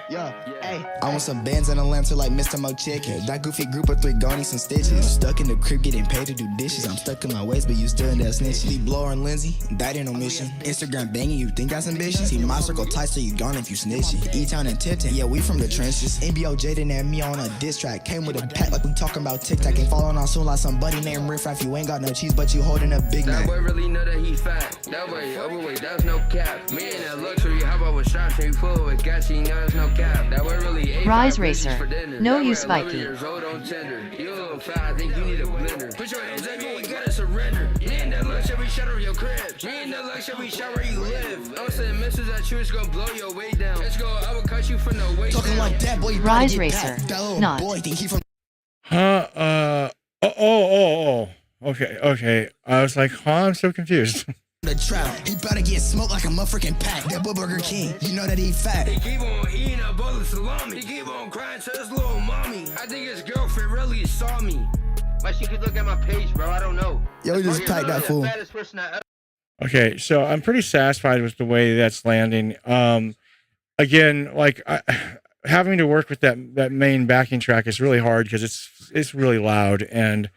Speaker 5: Yo. Hey. I want some bands and a lantern like Mr. Mo Chicken. That goofy group of 3 gonna need some stitches. Stuck in the crib getting paid to do dishes. I'm stuck in my ways, but you still in that snitching. Lee Blower and Lindsay, that ain't no mission. Instagram banging, you think that's ambition? See my circle tight, so you gone if you snitching. E-Town and Tipton, yeah, we from the trenches. NBO Jaden and me on a diss track. Came with a pack like we talking about TikTok. Ain't following on soon like somebody named Riff Raff. You ain't got no cheese, but you holding a big
Speaker 3: That
Speaker 5: Mac.
Speaker 3: boy really know that he fat. That boy overweight, that's no cap. Me and that luxury, how about with shots and full with gas, you know there's no cap. That boy really ate
Speaker 2: Rise
Speaker 3: 5
Speaker 2: Racer.
Speaker 3: bitches for dinner.
Speaker 2: No,
Speaker 3: That
Speaker 2: you
Speaker 3: boy 11
Speaker 2: Spiky.
Speaker 3: years old on Tinder. You a little fat, I think you need a blender. Put your hands up, you ain't gotta surrender. Me and that luxury shower your crib. Me and that luxury shower where you live. I'm saying missiles at you, it's gonna blow your way down. Let's go, I will cut you from the waist
Speaker 5: Talking
Speaker 3: down.
Speaker 5: like that, boy, you
Speaker 2: Rise
Speaker 5: better get
Speaker 2: Racer.
Speaker 5: packed. That little
Speaker 2: Not.
Speaker 5: boy think he from
Speaker 1: Huh? Oh. Okay. I was like, huh? I'm so confused.
Speaker 5: the trap. He better get smoked like a motherfucking pack. That boy Burger King, you know that he fat.
Speaker 3: He keep on eating a bowl of salami. He keep on crying to his little mommy. I think his girlfriend really saw me. But she could look at my page, bro. I don't know.
Speaker 5: Yo, just type that fool.
Speaker 1: Okay, so I'm pretty satisfied with the way that's landing. Again, like having to work with that main backing track is really hard because it's really loud. And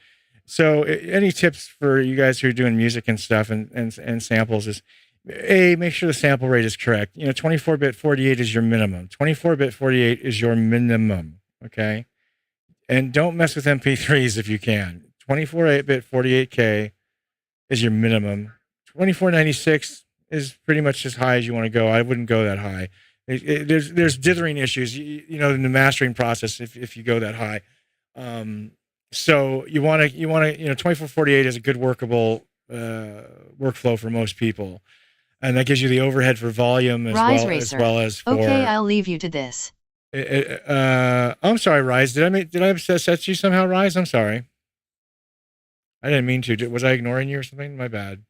Speaker 1: so, any tips for you guys who are doing music and stuff and samples is make sure the sample rate is correct. 24-bit 48 is your minimum. 24-bit 48 is your minimum. Okay, and don't mess with MP3s if you can. 24-bit 48K is your minimum. 2496 is pretty much as high as you want to go. I wouldn't go that high. There's dithering issues, in the mastering process if you go that high. So you want to 2448 is a good workable workflow for most people, and that gives you the overhead for volume as well as for.
Speaker 2: Okay, I'll leave you to this.
Speaker 1: I'm sorry, Rise. Did I upset you somehow, Rise? I'm sorry. I didn't mean to. Was I ignoring you or something? My bad.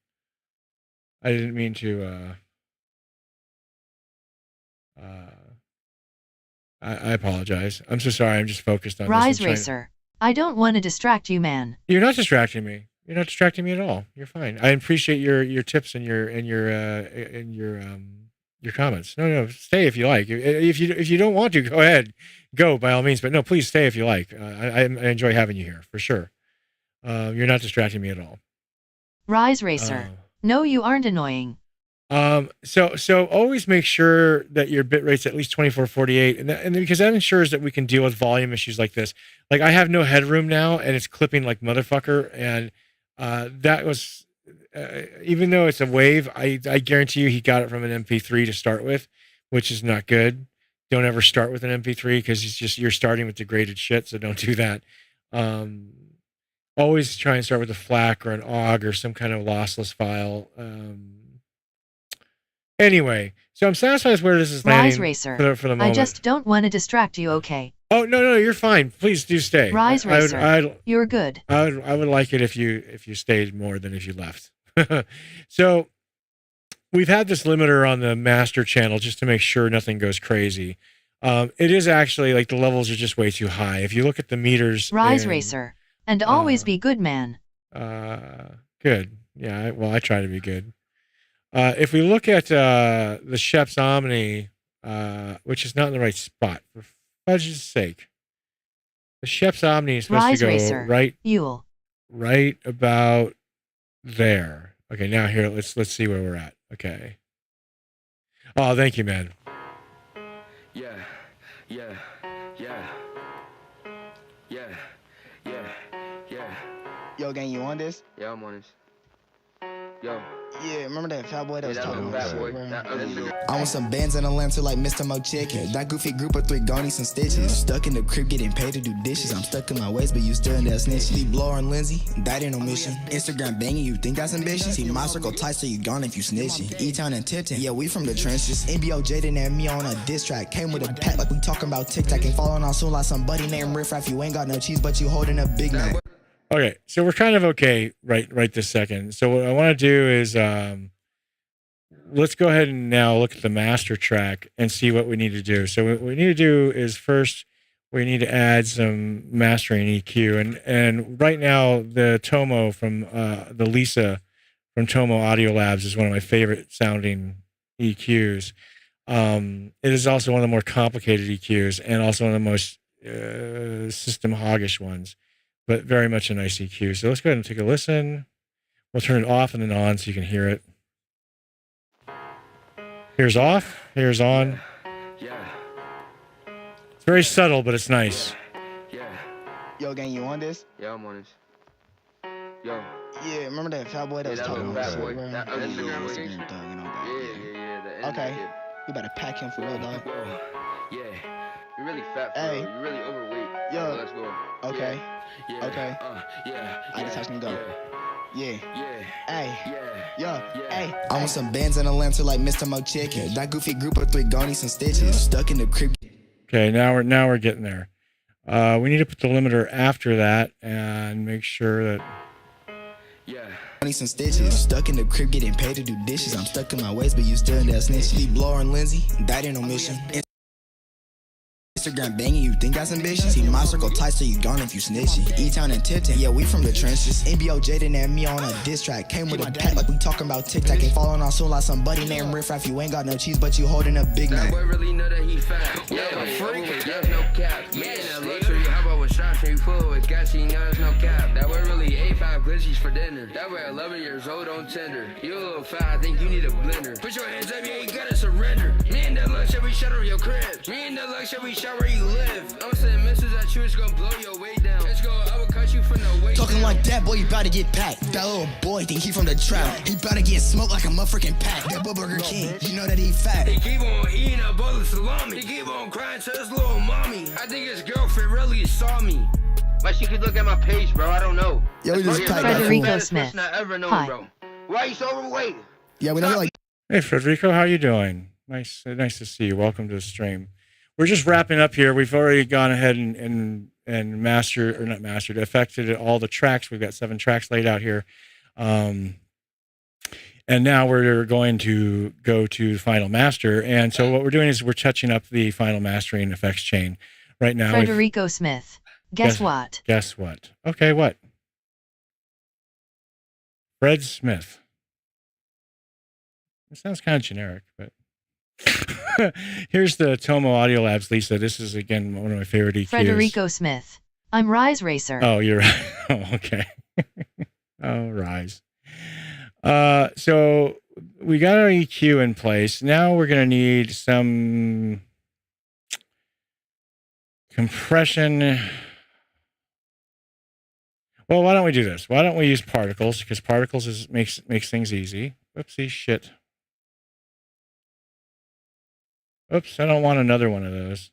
Speaker 1: I didn't mean to. I apologize. I'm so sorry. I'm just focused on
Speaker 2: Rise Racer. I don't want to distract you, man.
Speaker 1: You're not distracting me. You're not distracting me at all. You're fine. I appreciate your tips and your comments. No, stay if you like. If you don't want to, go ahead, go by all means. But no, please stay if you like. I enjoy having you here for sure. You're not distracting me at all.
Speaker 2: Rise Racer. No, you aren't annoying.
Speaker 1: So always make sure that your bit rate's at least 2448, and because that ensures that we can deal with volume issues like this. Like I have no headroom now, and it's clipping like motherfucker, and that was even though it's a wave, I guarantee you he got it from an MP3 to start with, which is not good. Don't ever start with an MP3 because you're starting with degraded shit, so don't do that. Always try and start with a FLAC or an OGG or some kind of lossless file. Anyway, so I'm satisfied with where this is landing.
Speaker 2: Rise Racer.
Speaker 1: For the moment.
Speaker 2: I just don't want to distract you, okay?
Speaker 1: Oh, no, you're fine. Please do stay.
Speaker 2: Rise Racer. You're good.
Speaker 1: I would like it if you stayed more than if you left. So we've had this limiter on the master channel just to make sure nothing goes crazy. It is actually like the levels are just way too high. If you look at the meters.
Speaker 2: Rise Racer. And always be good, man.
Speaker 1: Good. Yeah, I try to be good. If we look at the Sheps Omni, which is not in the right spot, for fudge's sake, the Sheps Omni is supposed to go
Speaker 2: Racer.
Speaker 1: right about there. Okay, now here let's see where we're at. Okay. Oh, thank you, man.
Speaker 3: Yeah.
Speaker 4: Yo, gang, you on this?
Speaker 3: Yeah, I'm on this. Yo.
Speaker 4: Yeah, remember that fat boy that was talking about shit, bro?
Speaker 5: I want some bands in Atlanta like Mr. Mo Chicken. That goofy group of 3 gon' need some stitches. Stuck in the crib getting paid to do dishes. I'm stuck in my ways, but you still in that snitch. Lee Blower and Lindsay, that ain't no mission. Instagram banging, you think that's ambitious? See, my circle tight, so you gone if you snitching. E-Town and Tipton, yeah, we from the trenches. NBO Jaden and me on a diss track. Came with a pack like we talking about TikTok. Ain't following on soon like somebody named Riff Raff. You ain't got no cheese, but you holding a Big Mac.
Speaker 1: Okay, so we're kind of okay right this second. So what I want to do is let's go ahead and now look at the master track and see what we need to do. So what we need to do is first we need to add some mastering EQ, and right now the Tomo from the Lisa from Tomo Audio Labs is one of my favorite sounding EQs. It is also one of the more complicated EQs and also one of the most system hoggish ones, but very much a nice EQ. So let's go ahead and take a listen. We'll turn it off and then on so you can hear it. Here's off, here's on.
Speaker 3: Yeah.
Speaker 1: It's very subtle, but it's nice.
Speaker 3: Yeah.
Speaker 4: Yo, gang, you on this?
Speaker 3: Yeah, I'm on this. Yo.
Speaker 4: Yeah, remember that fat boy that was talking about shit, bro?
Speaker 3: That other dude.
Speaker 4: Instagram thug, you know that.
Speaker 3: Yeah.
Speaker 4: Okay. We better pack him for real, dog.
Speaker 3: Yo. Yeah. You're really fat, bro.
Speaker 4: Hey.
Speaker 3: You're really overweight.
Speaker 4: Yo.
Speaker 3: Let's go.
Speaker 4: Okay.
Speaker 3: Yeah.
Speaker 4: Okay.
Speaker 3: Yeah.
Speaker 4: I just touched me go. Yeah. Hey.
Speaker 3: Yeah.
Speaker 4: Hey.
Speaker 5: I want some bands in Atlanta like Mr. Mo Chicken. That goofy group of 3 gon' need some stitches. Stuck in the crib.
Speaker 1: Okay, now we're getting there. We need to put the limiter after that and make sure that.
Speaker 3: Yeah.
Speaker 5: need some stitches. Stuck in the crib getting paid to do dishes. I'm stuck in my ways, but you still in that snitch. Be Blower and Lindsay, that ain't no mission. Instagram banging, you think that's ambitious? See my circle tight, so you gone if you snitching. E-Town and Tipton, yeah, we from the trenches. NBO Jaden and me on a diss track. Came with a pack like we talking about TikTok. Ain't following on soon like somebody named Riff Raff. You ain't got no cheese, but you holding a big
Speaker 3: That
Speaker 5: Mac.
Speaker 3: boy really know that he fat. Yeah, a freak, there's no cap. Man, that luxury, how about with shots and you full with gas, you know there's no cap. That boy really ate 5 glitchies for dinner. That boy 11 years old on Tinder. You a little fat, I think you need a blender. Put your hands up, you ain't gotta surrender. Me and that luxury shut over your crib. Me and that luxury shot where you live. I'm saying misses at you, it's gonna blow your way down. Let's go, I will cut you for no weight.
Speaker 5: Talking like that, boy, you bout to get packed. That little boy think he from the trap. He bout to get smoked like a motherfucking pack. That boy Burger King, you know that he fat.
Speaker 3: He keep on eating a bowl of salami. He keep on crying to his little mommy. I think his girlfriend really saw me. But she could look at my page, bro. I don't know.
Speaker 5: Yo, we just typed that
Speaker 2: Frederico
Speaker 5: fool.
Speaker 2: Smith.
Speaker 3: I ever known,
Speaker 2: Hi.
Speaker 3: bro. Why you so overweight?
Speaker 5: Yeah, we know like
Speaker 1: Hey, Frederico, how you doing? Nice to see you. Welcome to the stream. We're just wrapping up here. We've already gone ahead and affected all the tracks. We've got 7 tracks laid out here. And now we're going to go to Final Master. And so what we're doing is we're touching up the Final Mastering effects chain right now.
Speaker 2: Frederico Smith. Guess what?
Speaker 1: Guess what? Okay, what? Fred Smith. It sounds kind of generic, but here's the Tomo Audio Labs, Lisa. This is, again, one of my favorite EQs.
Speaker 2: Frederico Smith. I'm Rise Racer.
Speaker 1: Oh, you're right. Oh, okay. Oh, Rise. So we got our EQ in place. Now we're going to need some compression. Well, why don't we do this? Why don't we use particles? Because particles makes things easy. Whoopsie, shit. Oops, I don't want another one of those.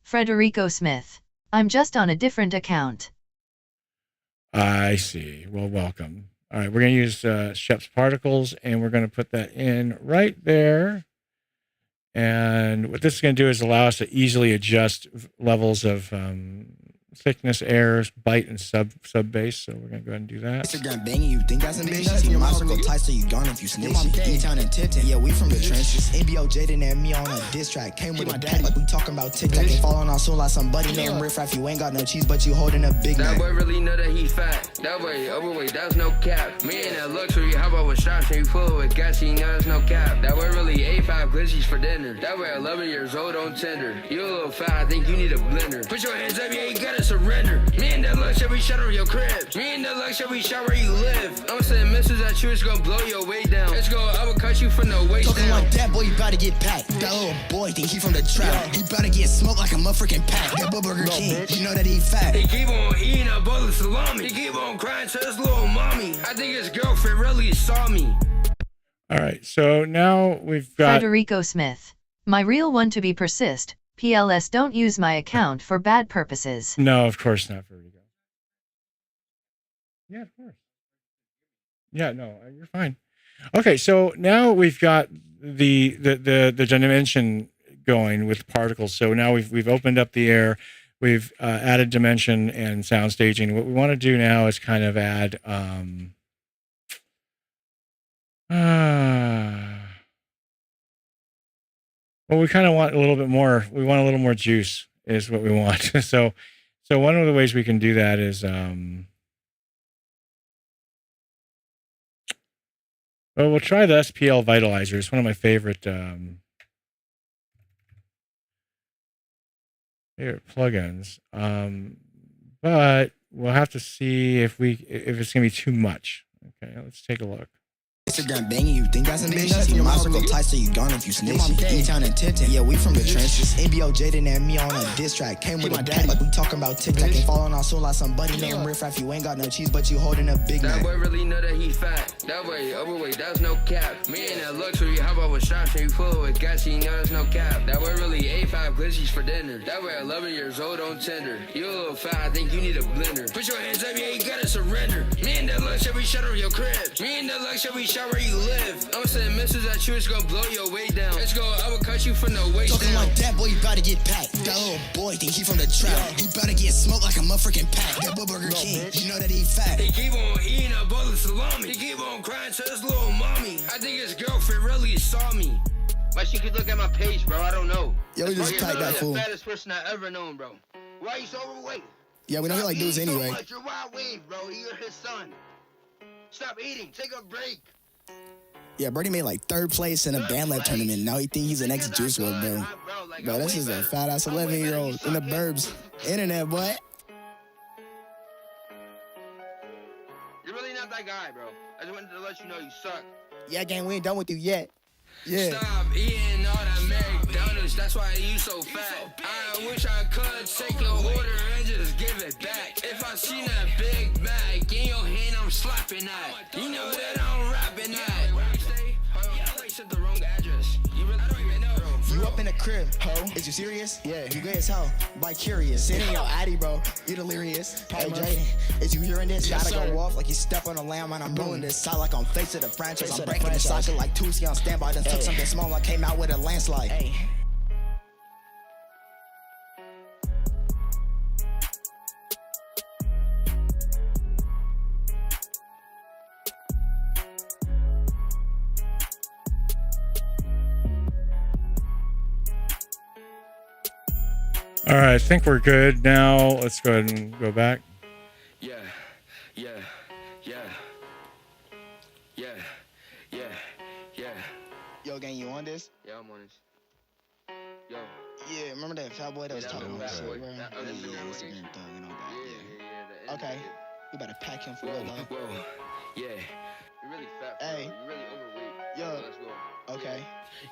Speaker 2: Frederico Smith. I'm just on a different account.
Speaker 1: I see. Well, welcome. All right, we're going to use Shep's particles, and we're going to put that in right there. And what this is going to do is allow us to easily adjust levels of thickness, airs, bite, and sub bass. So we're going to go ahead and do that.
Speaker 5: Instagram banging, you think that's ambitious? See my circle tight, so you gone if you snitching. E-Town and Tipton, yeah, we from the trenches. NBO Jaden and me on a diss track. Came with a pack like we talking about TikTok. Ain't following on soon like somebody named Riff Raff. You ain't got no cheese, but you holding a big
Speaker 3: That
Speaker 5: Mac.
Speaker 3: boy really know that he fat. That boy overweight, that's no cap. Me and that luxury, how about with shots and you full with gas, you know there's no cap. That boy really ate 5 glitchies for dinner. That boy 11 years old on Tinder. You a little fat, I think you need a blender. Put your hands up, you ain't gotta surrender. Me and that luxury shut over your crib. Me and that luxury shot where you live. I'm saying misses at you, it's gonna blow your way down. Let's go, I will cut you for no weight.
Speaker 5: Talking like that, boy, you bout to get packed. That little boy think he from the trap. He bout to get smoked like a motherfucking pack. That boy Burger King, you know that he fat.
Speaker 3: He keep on eating a bowl of salami. He keep on crying to his little mommy. I think his girlfriend really saw me.
Speaker 1: All right, so now we've got...
Speaker 2: Frederico Smith. My real one to be persist. PLS don't use my account for bad purposes.
Speaker 1: No, of course not, Frederico. Yeah, of course. Yeah, no, you're fine. Okay, so now we've got the dimension going with particles. So now we've opened up the air. We've added dimension and sound staging. What we want to do now is kind of add well, we kind of want a little bit more. We want a little more juice is what we want. So one of the ways we can do that is well, we'll try the SPL Vitalizer. It's one of my favorite plugins. But we'll have to see if it's gonna be too much. Okay, let's take a look.
Speaker 5: Instagram banging, you think that's ambitious? See my circle tight, so you gone if you snitching. E-Town and Tipton, yeah, we from the trenches. NBO Jaden and me on a diss track. Came with a pack like we talking about TikTok. Ain't following on soon like somebody named Riff Raff. You ain't got no cheese, but you holding a big
Speaker 3: That
Speaker 5: Mac.
Speaker 3: boy really know that he fat. That boy overweight, that's no cap. Me and that luxury, how about with shots and you full with gas, you know there's no cap. That boy really ate A5 glitchies for dinner. That way 11 years old on Tinder. You a little fat, I think you need a blender. Put your hands up, yeah, you gotta surrender. Me and Deluxe, yeah, we shut over your crib. Me and Deluxe, yeah, we shot where you live. I'm saying missiles at you, it's gonna blow your weight down. Let's go, I will cut you from the waist
Speaker 5: Talking
Speaker 3: down.
Speaker 5: like that, boy, you about to get packed. That little boy think he from the trap. He about to get smoked like a motherfucking pack. That boy Burger King, you know that he fat.
Speaker 3: He keep on eating a bowl of salami. He keep on crying to his little mommy. I think his girlfriend really saw me. But she could look at my page, bro. I don't know.
Speaker 5: Yo, we just typed that fool.
Speaker 3: The fattest person I ever known, bro. Why you so overweight?
Speaker 5: Yeah, we don't feel like dudes anyway.
Speaker 3: So much. You're wild wave, bro. You're his son. Stop eating. Take a break.
Speaker 5: Yeah, Brody made like 3rd place in a band lab tournament. Now he think he's the next Juice WRLD, bro. Bro, this is a fat ass 11-year-old in the burbs. Internet, boy.
Speaker 3: You're really not that guy, bro. I just wanted to let you know you suck.
Speaker 5: Yeah, gang, we ain't done with you yet. Yeah.
Speaker 3: Stop eating all that McDonald's, that's why you so fat. I wish I could take your order and just give it back. If I seen that Big Mac in your hand, I'm slapping that. You know that I'm rapping that. Where you stay? I said the wrong address. You really, I don't even know.
Speaker 5: You up in the crib, ho? Is you serious? Yeah. You good as hell. By curious. It ain't your addy, bro. You delirious. Hey, Jaden, is you hearing this?
Speaker 4: Yes,
Speaker 5: Gotta
Speaker 4: sir.
Speaker 5: go off like you step on a landmine. I'm rolling this side like I'm face of the franchise. I'm breaking the socket like Tusi on standby. Then took something small. I came out with a landslide.
Speaker 4: Hey.
Speaker 1: All right, I think we're good now. Let's go ahead and go back.
Speaker 3: Yeah, yeah, yeah, yeah, yeah, yeah.
Speaker 5: Yo, gang, you on this?
Speaker 3: Yeah, I'm on this. Yo.
Speaker 5: Yeah, remember that fat boy that was
Speaker 3: Yeah,
Speaker 5: talking
Speaker 3: that
Speaker 5: about shit,
Speaker 3: little
Speaker 5: bro?
Speaker 3: fat boy. That other
Speaker 5: Yeah,
Speaker 3: Instagram
Speaker 5: Instagram
Speaker 3: link.
Speaker 5: thug and all
Speaker 3: Yeah,
Speaker 5: that,
Speaker 3: yeah,
Speaker 5: yeah.
Speaker 3: yeah.
Speaker 5: Okay, we better pack him for
Speaker 3: Whoa,
Speaker 5: real, dog.
Speaker 3: whoa, yeah. You're really fat, bro.
Speaker 5: Hey.
Speaker 3: You're really overweight.
Speaker 5: Yo.
Speaker 3: Let's go.
Speaker 5: Okay,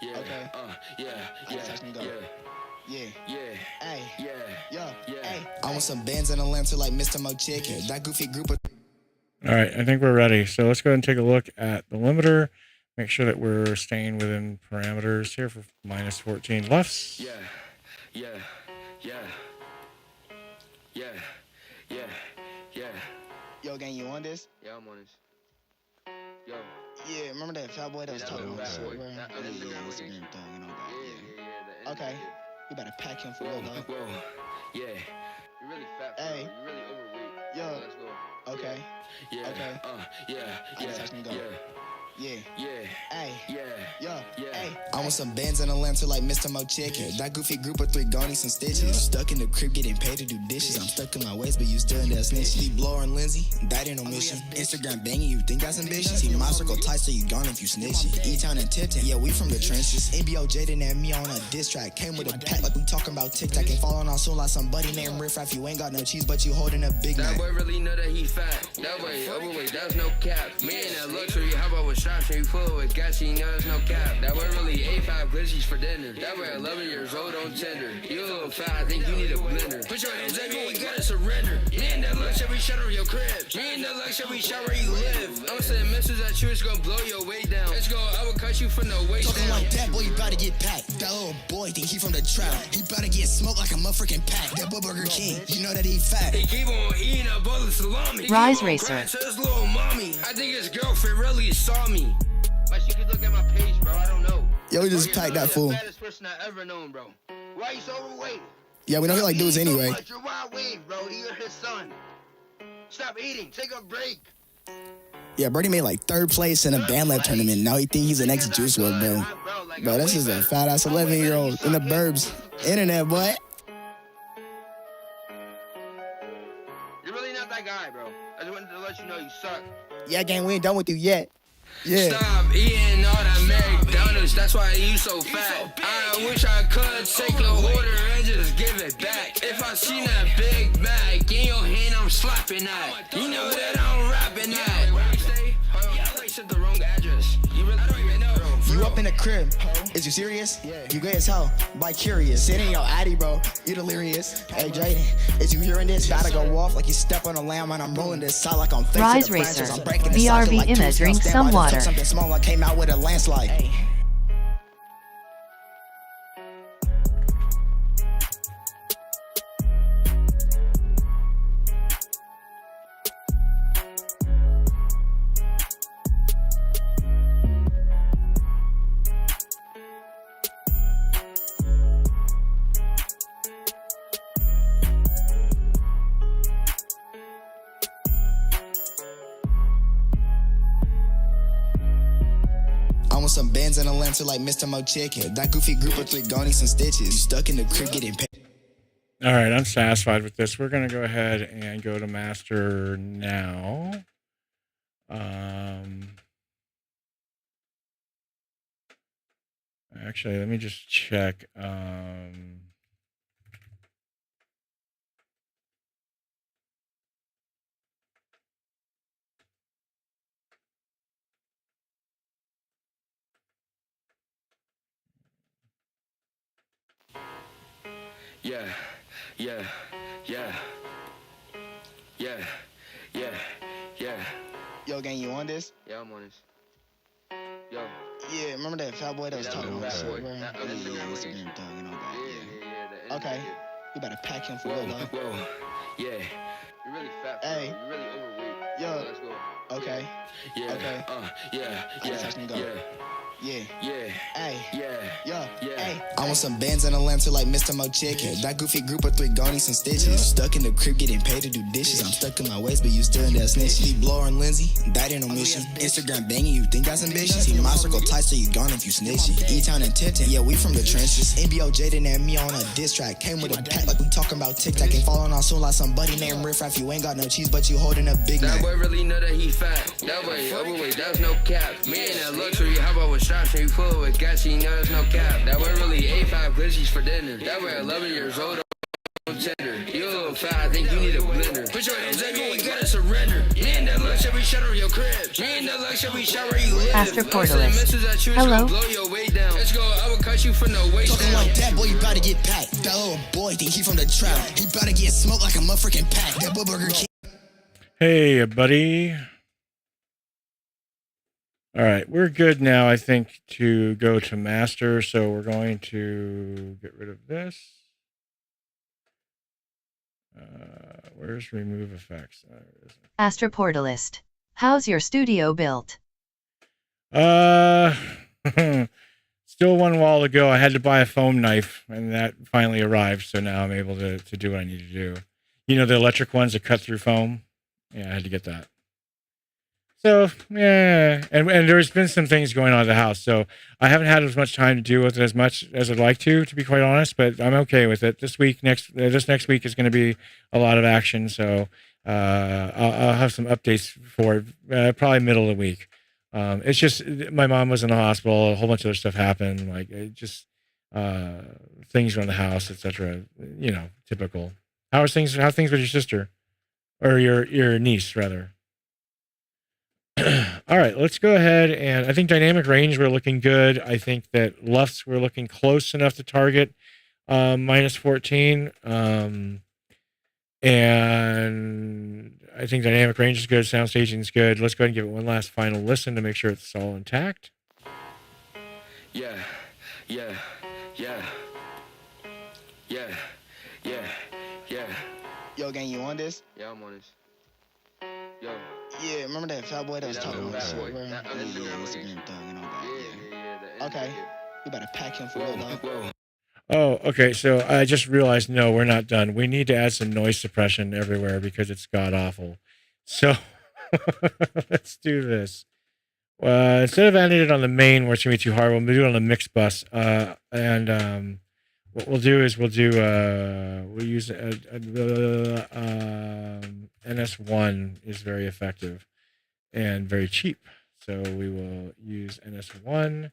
Speaker 3: Yeah.
Speaker 5: Okay.
Speaker 3: Yeah.
Speaker 5: I just touched him go.
Speaker 3: Yeah.
Speaker 5: yeah.
Speaker 3: Yeah.
Speaker 5: Hey,
Speaker 3: Yeah.
Speaker 5: yo,
Speaker 3: Yeah.
Speaker 5: hey. I want some bands in Atlanta like Mr. Mo Chicken. That goofy group of
Speaker 1: All right, I think we're ready. So let's go ahead and take a look at the limiter. Make sure that we're staying within parameters here for minus 14 lefts.
Speaker 3: Yeah. Yeah. Yeah. Yeah. Yeah. Yeah.
Speaker 5: Yo, gang, you on this?
Speaker 3: Yeah, I'm on this. Yo.
Speaker 5: Yeah, remember that fat boy that was
Speaker 3: that
Speaker 5: talking
Speaker 3: little
Speaker 5: about
Speaker 3: fat
Speaker 5: shit,
Speaker 3: boy.
Speaker 5: bro?
Speaker 3: That
Speaker 5: Yeah,
Speaker 3: other
Speaker 5: yeah,
Speaker 3: Instagram
Speaker 5: Instagram
Speaker 3: link.
Speaker 5: thug and all
Speaker 3: Yeah,
Speaker 5: that,
Speaker 3: yeah,
Speaker 5: yeah.
Speaker 3: yeah. The
Speaker 5: Okay,
Speaker 3: internet.
Speaker 5: we better pack him for
Speaker 3: Whoa,
Speaker 5: real, dog.
Speaker 3: whoa. Yeah. You're really fat, bro.
Speaker 5: Hey.
Speaker 3: You're really overweight.
Speaker 5: Yo.
Speaker 3: Let's go.
Speaker 5: Okay,
Speaker 3: Yeah.
Speaker 5: Okay.
Speaker 3: Yeah.
Speaker 5: I just touched him go.
Speaker 3: Yeah.
Speaker 5: yeah.
Speaker 3: Yeah.
Speaker 5: Hey,
Speaker 3: Yeah.
Speaker 5: yo,
Speaker 3: Yeah.
Speaker 5: hey. I want some bands in Atlanta like Mr. Mo Chicken. That goofy group of 3 gon' need some stitches. Stuck in the crib getting paid to do dishes. I'm stuck in my ways, but you still in that snitch. Lee Blower and Lindsay, that ain't no mission. Instagram banging, you think that's ambitious? See my circle tight, so you gone if you snitching. E-Town and Tipton, yeah, we from the trenches. NBO Jaden and me on a diss track. Came with a pack like we talking about TikTok. Ain't following on soon like somebody named Riff Raff. You ain't got no cheese, but you holding a Big
Speaker 3: That
Speaker 5: Mac.
Speaker 3: boy really know that he fat. That boy overweight, that's no cap. Me and that luxury, how about with straps and you full with gas, you know there's no cap. That boy really A5 glitchies for dinner. That boy 11 years old on Tinder. You a little fat, I think you need a blender. Put your hands up, yeah, you gotta surrender. Me and that Lux, yeah, we shut over your crib. Me and that Lux, yeah, we shot where you live. I'm saying missiles at you, it's gonna blow your weight down. Let's go, I will cut you from the waist
Speaker 5: Talking
Speaker 3: down.
Speaker 5: like that, boy, you about to get packed. That little boy think he from the trap. He about to get smoked like a motherfucking pack. That boy Burger King, you know that he fat.
Speaker 3: He keep on eating a bowl of salami. He
Speaker 2: Rise
Speaker 3: keep on
Speaker 2: Racer.
Speaker 3: crying to his little mommy. I think his girlfriend really saw me. But she could look at my page, bro. I don't know.
Speaker 5: Yo, we just typed that fool.
Speaker 3: The fattest person I ever known, bro. Why you so overweight?
Speaker 5: Yeah, we don't feel like dudes
Speaker 3: Stop eating
Speaker 5: anyway.
Speaker 3: So much. You're wild wave, bro. You're his son. Stop eating. Take a break.
Speaker 5: Yeah, Brody made like 3rd place in a band lab tournament. Now he think he's the next Juice WRLD, bro. Bro, this is a fat ass 11-year-old in the burbs. Internet, boy.
Speaker 3: You're really not that guy, bro. I just wanted to let you know you suck.
Speaker 5: Yeah, gang, we ain't done with you yet. Yeah.
Speaker 3: Stop eating all that McDonald's, that's why you so fat. I wish I could take your order and just give it back. If I seen that Big Mac in your hand, I'm slapping that. You know that I'm rapping that. Where you stay? I said the wrong address. You really, I don't even know.
Speaker 5: You up in the crib, is you serious? Yeah. You good as hell, by curious. It ain't your addy, bro. You delirious. Hey, Jaden, is you hearing this? Gotta go off like you step on a landmine. I'm rolling this side like I'm face
Speaker 2: Rise
Speaker 5: of the franchise.
Speaker 2: Racer.
Speaker 5: I'm breaking the
Speaker 2: BRB
Speaker 5: socket like
Speaker 2: Imma,
Speaker 5: Tusi on
Speaker 2: drink
Speaker 5: standby.
Speaker 2: some
Speaker 5: Then
Speaker 2: water.
Speaker 5: took something small, I came out with a landslide. want some bands and a lantern like Mr. Mo Chicken. That goofy group of 3 gon' need some stitches. You stuck in the crib getting paid.
Speaker 1: All right, I'm satisfied with this. We're going to go ahead and go to master now. Actually, let me just check.
Speaker 3: Yeah, yeah, yeah, yeah, yeah, yeah.
Speaker 4: Yo, gang, you on this?
Speaker 3: Yeah, I'm on this. Yo.
Speaker 4: Yeah, remember that fat boy that was talking about shit, bro?
Speaker 3: That
Speaker 4: Yeah, Instagram thug and all that.
Speaker 3: yeah.
Speaker 4: Okay, we better pack him for real, though.
Speaker 3: Whoa, yeah. You're really fat, bro.
Speaker 4: Hey.
Speaker 3: You're really overweight.
Speaker 4: Yo.
Speaker 3: Let's go.
Speaker 4: Okay.
Speaker 3: Yeah.
Speaker 4: Okay.
Speaker 3: Yeah.
Speaker 4: Yeah.
Speaker 3: Yeah.
Speaker 4: Hey.
Speaker 3: Yeah.
Speaker 4: Yo. Hey.
Speaker 5: I want some bands and a lantern like Mr. Mo Chicken. That goofy group of 3 gon' need some stitches. Stuck in the crib getting paid to do dishes. I'm stuck in my ways, but you still in that snitch. Deep blower and Lindsay, that ain't no mission. Instagram banging, you think that's ambitious? See, my circle tight, so you gone if you snitching. E-Town and Tipton, yeah, we from the trenches. NBO Jaden and me on a diss track. Came with a pack like we talking about tic-tac. Ain't falling on soon like somebody named Riff Raff. You ain't got no cheese, but you holding a Big
Speaker 3: That
Speaker 5: Mac.
Speaker 3: boy really know that he fat. That boy overweight, that's no cap. Me ain't that luxury, how about with straps and you full with gas, you know there's no cap. That boy really A5 glitchies for dinner. That boy 11 years old on Tinder. You a little fat, I think you need a blender. Put your hands up, you ain't gotta surrender. Me and that luxury shut over your crib. Me and that luxury shut where you live.
Speaker 2: Pastor Portalist. Hello?
Speaker 3: Blow your way down. Let's go, I will cut you from the waist
Speaker 5: Talking
Speaker 3: down.
Speaker 5: like that, boy, you bout to get packed. That little boy think he from the trap. He bout to get smoked like a motherfucking pack. That boy Burger King.
Speaker 1: Hey, buddy. All right, we're good now, I think, to go to master. So we're going to get rid of this. Where's remove effects? There it is.
Speaker 2: Astroportalist. How's your studio built?
Speaker 1: Still one wall to go. I had to buy a foam knife, and that finally arrived. So now I'm able to do what I need to do. You know, the electric ones that cut through foam? Yeah, I had to get that. So, yeah, and there's been some things going on at the house. So I haven't had as much time to deal with it as much as I'd like to be quite honest, but I'm okay with it. This next week is going to be a lot of action. So I'll have some updates for it, probably middle of the week. It's just my mom was in the hospital. A whole bunch of other stuff happened. Like it just things around the house, etc. You know, typical. How things with your sister or your niece rather? All right, let's go ahead and I think dynamic range we're looking good. I think that LUFs we're looking close enough to target minus 14. And I think dynamic range is good. Sound staging is good. Let's go ahead and give it one last final listen to make sure it's all intact.
Speaker 3: Yeah.
Speaker 4: Yo, gang, you on this?
Speaker 3: Yeah, I'm on this. Yo.
Speaker 4: Yeah, remember that fat boy that was talking about shit, bro?
Speaker 3: That
Speaker 4: Yeah, Instagram thug and all that.
Speaker 3: Yeah.
Speaker 4: Okay, we better pack him for real, though.
Speaker 3: Whoa.
Speaker 1: Oh, okay. So I just realized, no, we're not done. We need to add some noise suppression everywhere because it's god awful. So let's do this. Instead of adding it on the main, where it's gonna be too hard, we'll do it on the mix bus. And what we'll do is we'll use NS1 is very effective and very cheap. So we will use NS1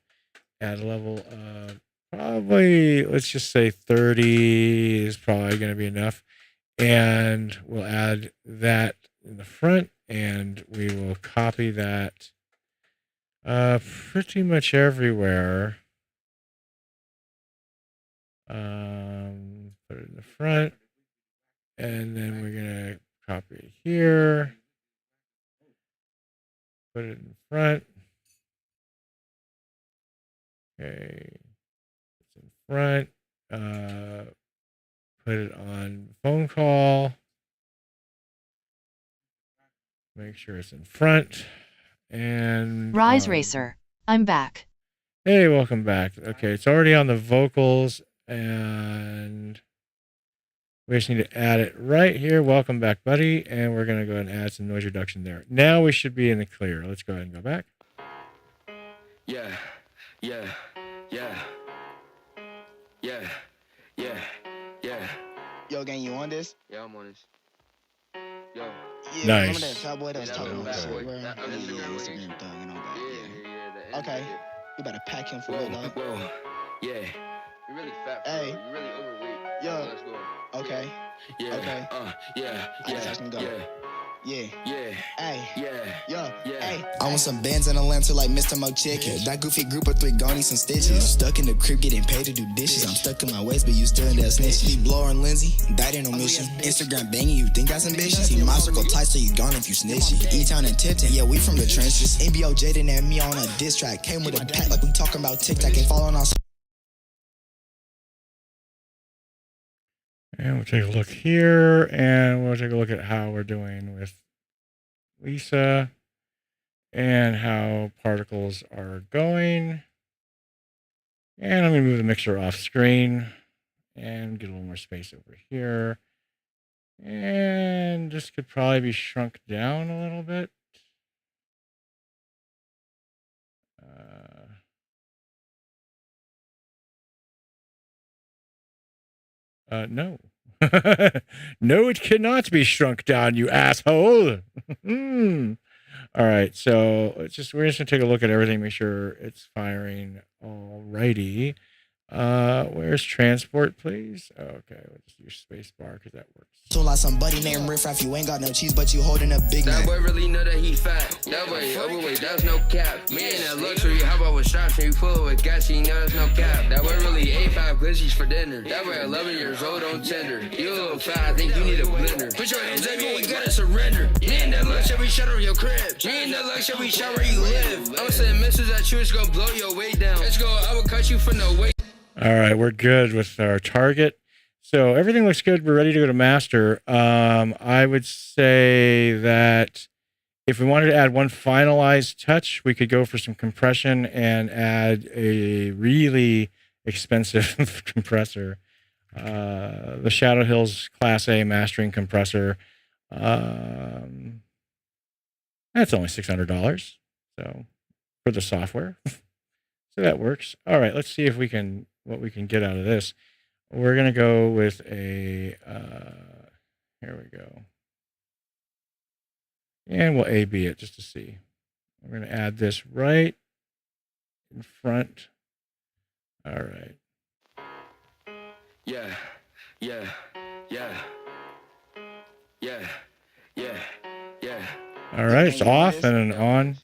Speaker 1: at a level of probably, let's just say 30 is probably going to be enough. And we'll add that in the front and we will copy that pretty much everywhere. Put it in the front and then we're going to copy it here. Put it in front. Okay. It's in front. Put it on phone call. Make sure it's in front. And
Speaker 2: Rise Racer. I'm back.
Speaker 1: Hey, welcome back. Okay, it's already on the vocals and we just need to add it right here. Welcome back, buddy. And we're going to go ahead and add some noise reduction there. Now we should be in the clear. Let's go ahead and go back.
Speaker 3: Yeah. Yeah, yeah, yeah, yeah, yeah.
Speaker 4: Yo, gang, you on this?
Speaker 3: Yeah, I'm on this. Yo.
Speaker 4: Yeah, remember that
Speaker 1: Nice.
Speaker 4: fat boy that was
Speaker 3: Yeah,
Speaker 4: talking
Speaker 3: that
Speaker 4: about
Speaker 3: little
Speaker 4: shit,
Speaker 3: fat boy.
Speaker 4: bro?
Speaker 3: That
Speaker 4: Yeah,
Speaker 3: Instagram link.
Speaker 4: Instagram thug and all that.
Speaker 3: Yeah. The
Speaker 4: Okay,
Speaker 3: yeah.
Speaker 4: you better pack him for
Speaker 3: Whoa,
Speaker 4: real, dog.
Speaker 3: whoa, yeah. You're really fat, bro.
Speaker 4: Hey.
Speaker 3: You're really overweight.
Speaker 4: Yo.
Speaker 3: Let's go.
Speaker 4: Okay,
Speaker 3: Yeah.
Speaker 4: Okay.
Speaker 3: Yeah.
Speaker 4: I just watched him go.
Speaker 3: Yeah.
Speaker 4: Hey,
Speaker 3: Yeah.
Speaker 4: hey.
Speaker 5: I want some bands and a lantern like Mr. Mo Chicken. That goofy group of three gon' need some stitches. Stuck in the crib getting paid to do dishes. I'm stuck in my ways, but you still in that snitch. He Blower and Lindsay, that ain't no mission. Instagram banging, you think that's ambitious? He my circle tight, so you gone if you snitching. E-Town and Tipton, yeah, we from the trenches. NBO Jaden and me on a diss track. Came with a pack like we talking about TikTok and following our.
Speaker 1: And we'll take a look here, and we'll take a look at how we're doing with Lisa and how particles are going. And I'm going to move the mixer off screen and get a little more space over here. And this could probably be shrunk down a little bit. No. No, it cannot be shrunk down, you asshole. All right, so we're just gonna take a look at everything, make sure it's firing. All righty. Where's transport, please? Okay, we'll just use space bar because that works.
Speaker 5: So like somebody named Riff Raff, you ain't got no cheese, but you holding a big
Speaker 3: That
Speaker 5: Mac.
Speaker 3: boy really know that he fat. That boy overweight, that's no cap. Me and that luxury, how about with straps and you full with gas, you know that's no cap. That boy really ate 5 glizzies for dinner. That boy 11 years old on Tinder. You a little fat, I think you need a blender. Put your hands up, you ain't gotta surrender. Me and that luxury shut over your crib. Me and that luxury shot where you live. I'm saying missiles at you, it's gonna blow your weight down. Let's go, I will cut you for no weight.
Speaker 1: All right, we're good with our target. So everything looks good. We're ready to go to master. I would say that if we wanted to add one finalized touch, we could go for some compression and add a really expensive compressor. The Shadow Hills Class A mastering compressor. That's only $600. So for the software. So that works. All right, let's see if we can what we can get out of this. We're gonna go with a here we go. And we'll A/B it just to see. We're gonna add this right in front. All right.
Speaker 3: Yeah.
Speaker 1: All right, it's off and then on.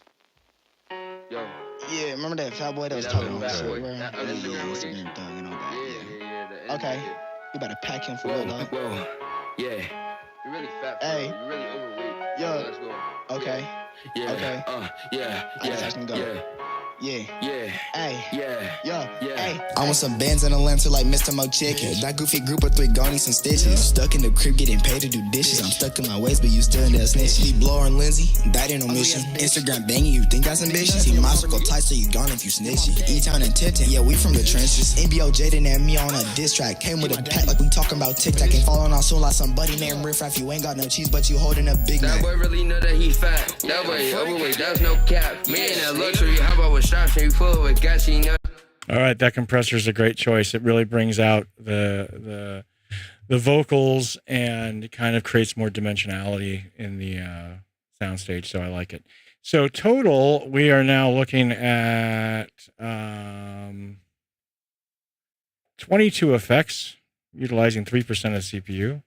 Speaker 3: Yo.
Speaker 4: Yeah, remember that fat boy that was
Speaker 3: that
Speaker 4: talking
Speaker 3: little
Speaker 4: about
Speaker 3: fat
Speaker 4: shit,
Speaker 3: boy.
Speaker 4: bro?
Speaker 3: That
Speaker 4: Yeah, Instagram thug and all that.
Speaker 3: The
Speaker 4: Okay, you better pack him for real, dog.
Speaker 3: Whoa. Yeah. You're really fat, bro.
Speaker 4: Hey.
Speaker 3: You're really overweight.
Speaker 4: Yo.
Speaker 3: Let's go.
Speaker 4: Okay,
Speaker 3: Yeah.
Speaker 4: Okay. I just watched him go. Hey, hey.
Speaker 5: I want some bands and a lantern like Mr. Mo Chicken. That goofy group of three gon' need some stitches. Stuck in the crib getting paid to do dishes. I'm stuck in my ways, but you still in that snitch. He Blower and Lindsay, that ain't no mission. Instagram banging, you think that's ambitious? He my circle tight, so you gone if you snitching. E-Town and Tipton, yeah, we from the trenches. NBO Jaden and me on a diss track. Came with a pack like we talking about TikTok and following our soon like somebody named Riff Raff. You ain't got no cheese, but you holding a big
Speaker 3: That
Speaker 5: Mac.
Speaker 3: boy really know that he fat. That boy overweight, that's no cap. Me and that luxury, how about with straps and you full with gas, you know.
Speaker 1: All right, that compressor is a great choice. It really brings out the vocals and kind of creates more dimensionality in the soundstage. So I like it. So total, we are now looking at 22 effects, utilizing 3% of the CPU.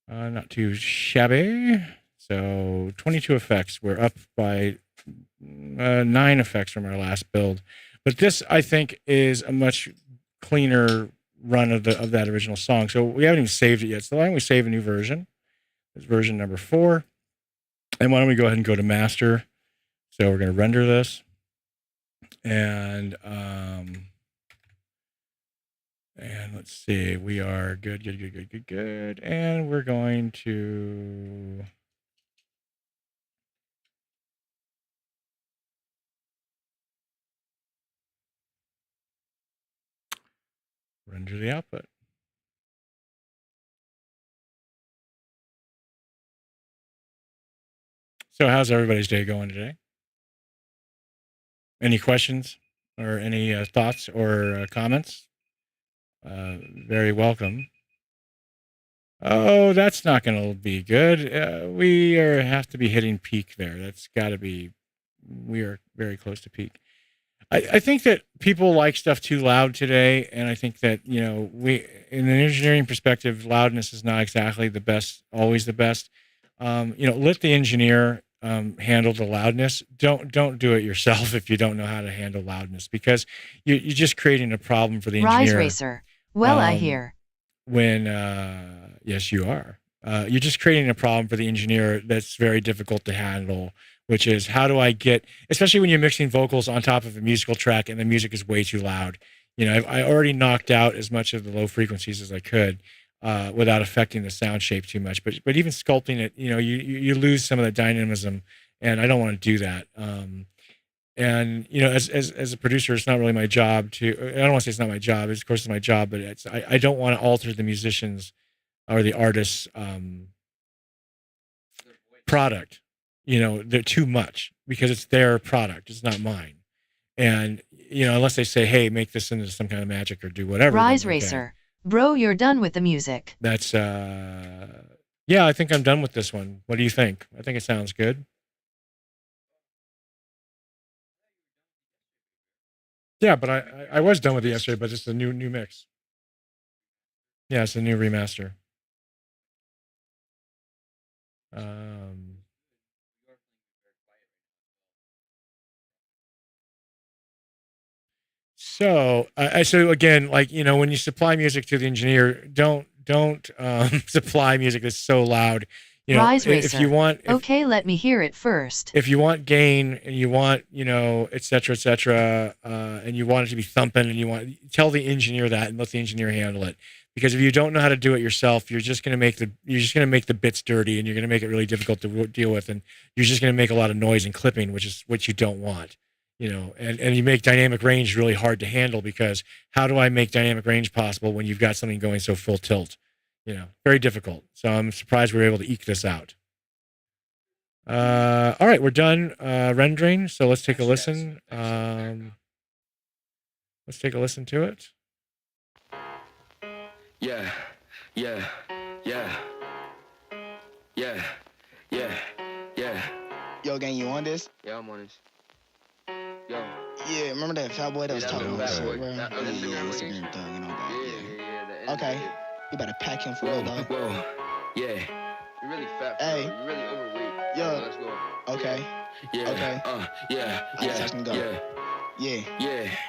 Speaker 1: Not too shabby. So 22 effects. We're up by 9 effects from our last build. But this, I think, is a much cleaner run of that original song. So we haven't even saved it yet. So why don't we save a new version? It's version number 4. And why don't we go ahead and go to master? So we're going to render this. And let's see. We are good. And we're going to render the output. So how's everybody's day going today? Any questions or any thoughts or comments, very welcome. Oh, that's not going to be good. Have to be hitting peak there. That's got to be. We are very close to peak. I think that people like stuff too loud today, and I think that we, in an engineering perspective, loudness is not exactly the best, always the best. Let the engineer handle the loudness. Don't do it yourself if you don't know how to handle loudness, because you're just creating a problem for the engineer.
Speaker 2: Rise Racer. Well, I hear.
Speaker 1: When yes, you are. You're just creating a problem for the engineer that's very difficult to handle, which is, how do I get, especially when you're mixing vocals on top of a musical track and the music is way too loud. I already knocked out as much of the low frequencies as I could without affecting the sound shape too much. But even sculpting it, you lose some of the dynamism, and I don't want to do that. And as a producer, it's not really my job to. I don't want to say it's not my job. Of course, it's my job, but I don't want to alter the musicians or the artist's product. They're too much, because it's their product. It's not mine. And, unless they say, hey, make this into some kind of magic or do whatever.
Speaker 2: Rise Racer. Bro, you're done with the music.
Speaker 1: That's, yeah, I think I'm done with this one. What do you think? I think it sounds good. Yeah, but I was done with it yesterday, but it's a new mix. Yeah, it's a new remaster. So again, when you supply music to the engineer, don't supply music that's so loud.
Speaker 2: Rise Racer.
Speaker 1: If you want,
Speaker 2: okay, let me hear it first.
Speaker 1: If you want gain and you want, et cetera, and you want it to be thumping, and tell the engineer that and let the engineer handle it. Because if you don't know how to do it yourself, you're just going to make the bits dirty, and you're going to make it really difficult to deal with, and you're just going to make a lot of noise and clipping, which is what you don't want. And you make dynamic range really hard to handle, because how do I make dynamic range possible when you've got something going so full tilt? Very difficult. So I'm surprised we were able to eke this out. All right, we're done rendering. So let's take a listen. Let's take a listen to it.
Speaker 3: Yeah.
Speaker 5: Yo, gang, you on this?
Speaker 3: Yeah, I'm on this. Yo.
Speaker 5: Yeah, remember that fat boy that was talking about shit, bro?
Speaker 3: That
Speaker 5: Instagram thug and all that.
Speaker 3: Yeah.
Speaker 5: Okay. You better pack him for real, dog.
Speaker 3: Whoa. Yeah. You're really fat, bro.
Speaker 5: Hey.
Speaker 3: You're really overweight.
Speaker 5: Yo.
Speaker 3: Let's go.
Speaker 5: Okay.
Speaker 3: Yeah.
Speaker 5: Okay. I just have to go. Yeah.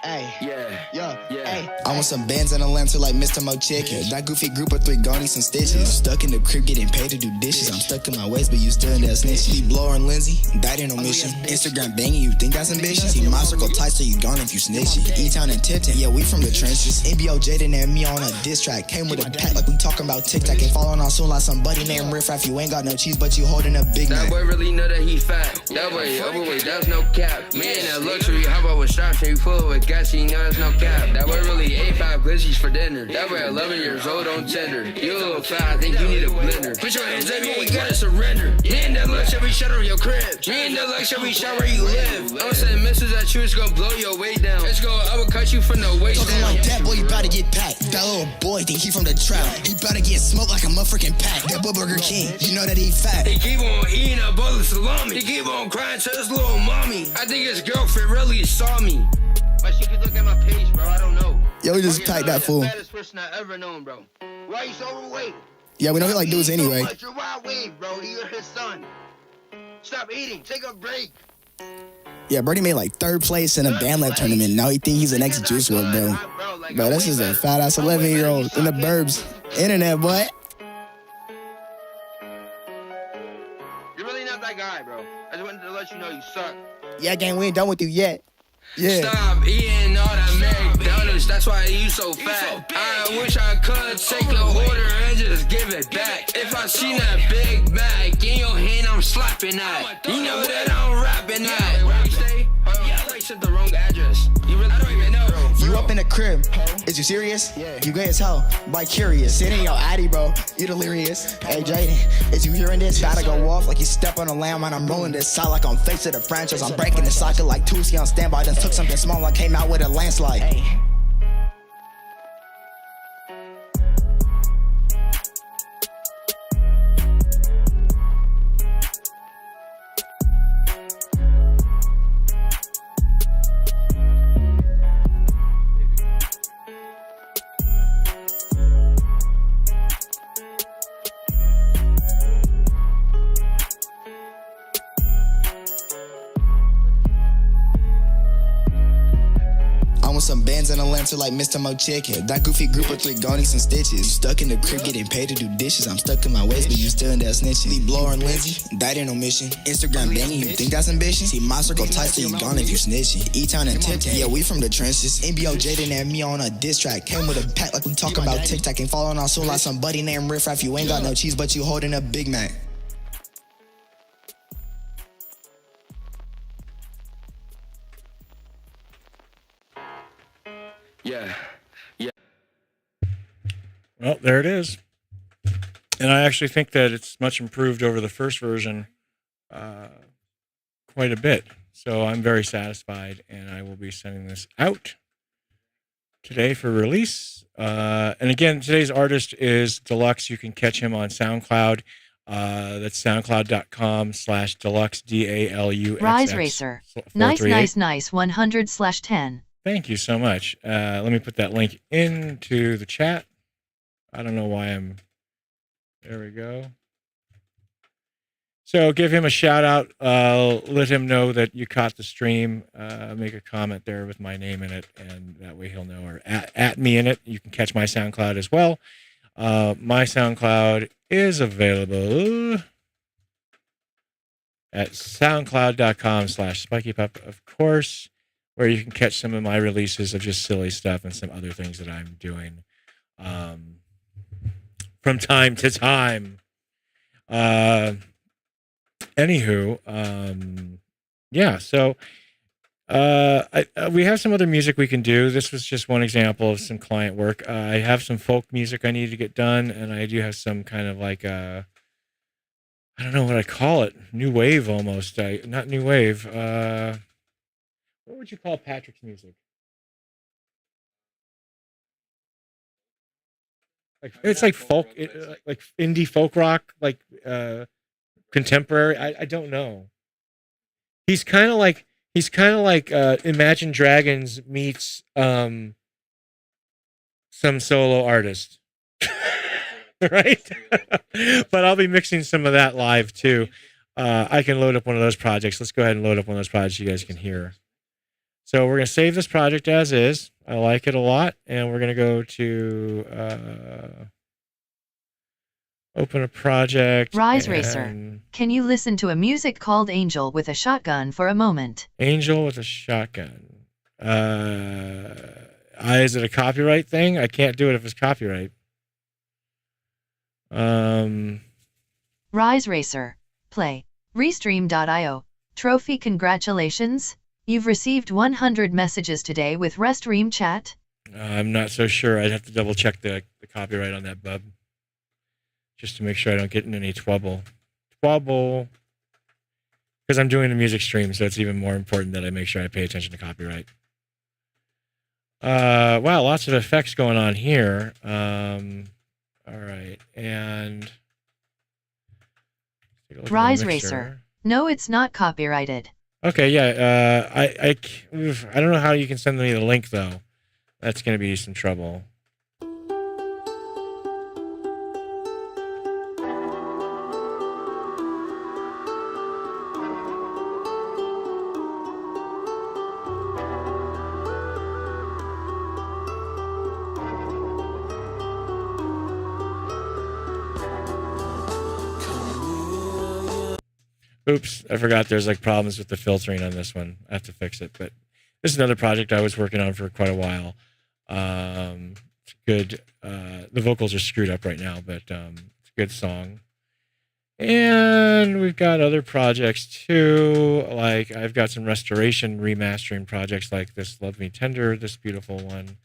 Speaker 5: Hey.
Speaker 3: Yeah.
Speaker 5: Hey. I want some bands and a lantern like Mr. Mo Chicken. That goofy group of 3 gon' need some stitches. Stuck in the crib getting paid to do dishes. I'm stuck in my ways, but you still in that snitch. He blower and Lindsay, that ain't no mission. Instagram banging, you think that's ambitious? See my circle tight, so you gone if you snitching. E-Town and Tipton, yeah, we from the trenches. NBO Jaden and me on a diss track. Came with a pack like we talking about TikTok. Ain't following on soon like somebody named Riff Raff. You ain't got no cheese, but you holding a big
Speaker 3: That
Speaker 5: Mac.
Speaker 3: boy really know that he fat. That boy overweight, that's no cap. Me and that luxury, how about with straps and you full with gas, you know that's no cap. That boy really ate 5 glitchies for dinner. That boy 11 years old on Tinder. You a little fat, I think you need a blender. Put your hands up, you ain't gotta surrender. Me and that luxury shut on your crib. Me and that luxury shot where you live. I'm saying missiles at you, it's gonna blow your way down. Let's go, I would cut you from the waist
Speaker 5: Talking
Speaker 3: down.
Speaker 5: like that, boy, you bout to get packed. That little boy think he from the trap. He bout to get smoked like a motherfucking pack. That boy Burger King, you know that he fat.
Speaker 3: He keep on eating a bowl of salami. He keep on crying to his little mommy. I think his girlfriend really saw me. But she could look at my page, bro, I don't know.
Speaker 5: Yo, we just packed that fool.
Speaker 3: The fattest person I ever known, bro. Why you so overweight?
Speaker 5: Yeah, we don't feel like dudes anyway.
Speaker 3: You're wild wave, bro. You're his son. Stop eating. Take a break.
Speaker 5: Yeah, Brody made like 3rd place in a band lab tournament. Now he think he's the next Juice WRLD, bro. Bro, this is a fat ass 11-year-old in the burbs. Internet, boy.
Speaker 3: You're really not that guy, bro. I just wanted to let you know you suck.
Speaker 5: Yeah, gang, we ain't done with you yet. Yeah.
Speaker 3: Stop eating all that McDonald's, that's why you so fat. I wish I could take the order and just give it back. If I seen that Big Mac in your hand, I'm slapping that. You know that I'm rapping that. Where you stay? Yeah, I sent the wrong address. You really, I don't even know.
Speaker 5: You up in the crib? Is you serious? You gay as hell, by curious. It ain't your addy, bro. You delirious. Hey, Jaden, is you hearing this? Gotta go off like you step on a lamb and I'm rolling this out like I'm face of the franchise. I'm breaking the socket like Tuski on standby. Then took something small and came out with a landslide. Some bands and a lantern like Mr. Mo Chicken. That goofy group of three gon' need some stitches. You stuck in the crib getting paid to do dishes. I'm stuck in my ways, but you still in that snitching. Lee Blower and Lindsay, that ain't no mission. Instagram banging, you think that's ambition? See, my circle tight, so you gone if you snitching. E-Town and Tipton, yeah, we from the trenches. NBO Jaden and me on a diss track. Came with a pack like we talking about TikTok. Ain't following on soon like somebody named Riff Raff. You ain't got no cheese, but you holding a Big Mac.
Speaker 3: Yeah.
Speaker 1: Well, there it is. And I actually think that it's much improved over the first version quite a bit. So I'm very satisfied, and I will be sending this out today for release. And again, today's artist is Deluxe. You can catch him on SoundCloud. That's soundcloud.com/deluxe, DALUXX.
Speaker 2: Rise Racer. Nice 100/10.
Speaker 1: Thank you so much. Let me put that link into the chat. I don't know why I'm... There we go. So give him a shout out. Let him know that you caught the stream. Make a comment there with my name in it, and that way he'll know. Or at me in it. You can catch my SoundCloud as well. My SoundCloud is available at soundcloud.com/Spikeypup, of course, where you can catch some of my releases of just silly stuff and some other things that I'm doing from time to time. Yeah, so we have some other music we can do. This was just one example of some client work. I have some folk music I need to get done, and I do have some kind of like I don't know what I call it, new wave almost. Not new wave. What would you call Patrick's music? Like it's like folk, like indie folk rock, like contemporary. I don't know. He's kind of like Imagine Dragons meets some solo artist, right? But I'll be mixing some of that live too. I can load up one of those projects. Let's go ahead and load up one of those projects you guys can hear. So we're going to save this project as is. I like it a lot. And we're going to go to open a project.
Speaker 2: Rise Racer. Can you listen to a music called Angel with a Shotgun for a moment?
Speaker 1: Angel with a Shotgun. Is it a copyright thing? I can't do it if it's copyright.
Speaker 2: Rise Racer. Play. Restream.io. Trophy, congratulations. You've received 100 messages today with Restream chat.
Speaker 1: I'm not so sure. I'd have to double check the copyright on that, bub. Just to make sure I don't get in any trouble. Because I'm doing a music stream, so it's even more important that I make sure I pay attention to copyright. Wow, lots of effects going on here. All right, and...
Speaker 2: Rise Racer. No, it's not copyrighted.
Speaker 1: Okay, yeah. I don't know how you can send me the link, though. That's going to be some trouble. Oops, I forgot there's like problems with the filtering on this one. I have to fix it. But this is another project I was working on for quite a while. It's good. The vocals are screwed up right now, but it's a good song. And we've got other projects too. Like I've got some restoration remastering projects like this Love Me Tender, this beautiful one.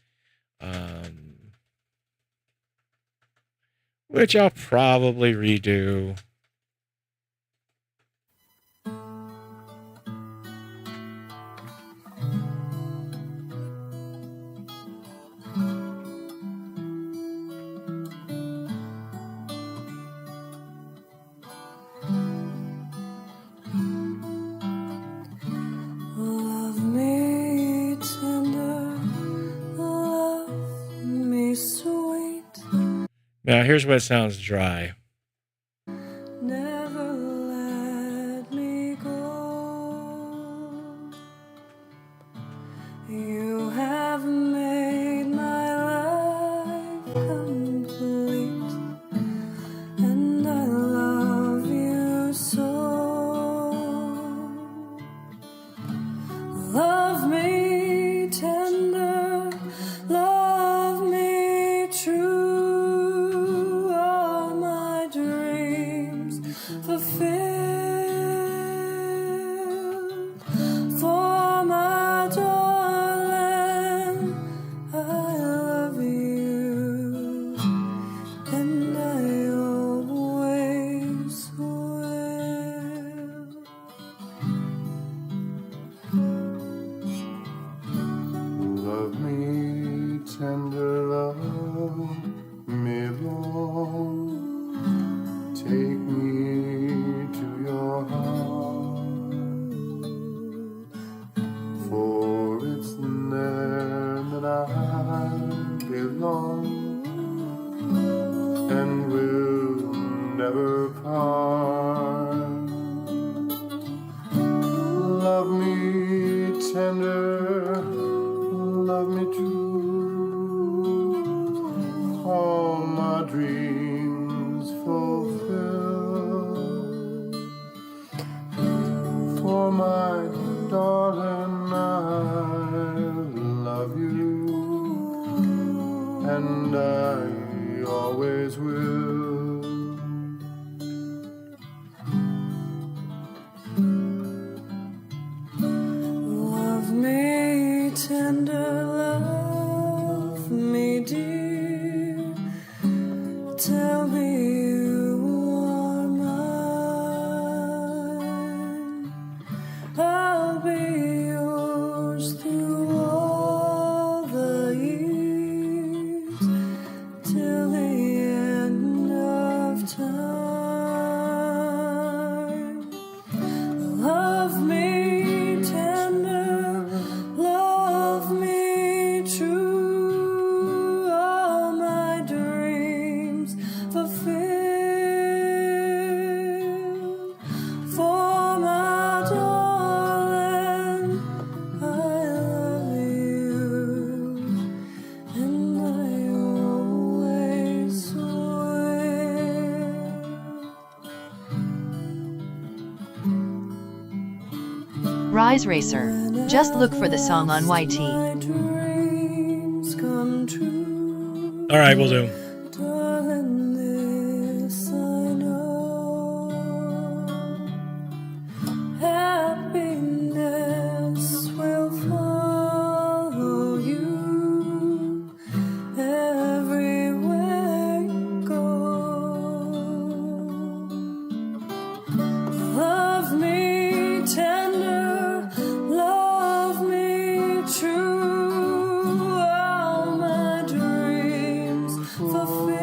Speaker 1: Which I'll probably redo.
Speaker 6: Love me tender, love me sweet.
Speaker 1: Now here's what sounds dry.
Speaker 6: Never let me go. You have made my life complete, and I love you so. Love me tender, love me true, all my dreams fulfilled. For my darling, I love you, and I always will.
Speaker 7: Love me tender, love me long. Take me to your heart, for it's there that I belong, and will never part. Love me tender, love me true, all my dreams fulfill. For my darling, I love you, and I always will.
Speaker 6: Love me tender, love me dear. Tell me you are mine. I'll be yours through all the years, till the end of time. Love me tender, love me true, all my dreams fulfilled. For my darling, I love you, and I always will.
Speaker 2: Rise Racer. Just look for the song on YT.
Speaker 6: My dreams come true.
Speaker 1: All right, we'll do.
Speaker 6: Darling, this I know. Happiness will follow you everywhere you go. Love me tender, love me true, all my dreams fulfill.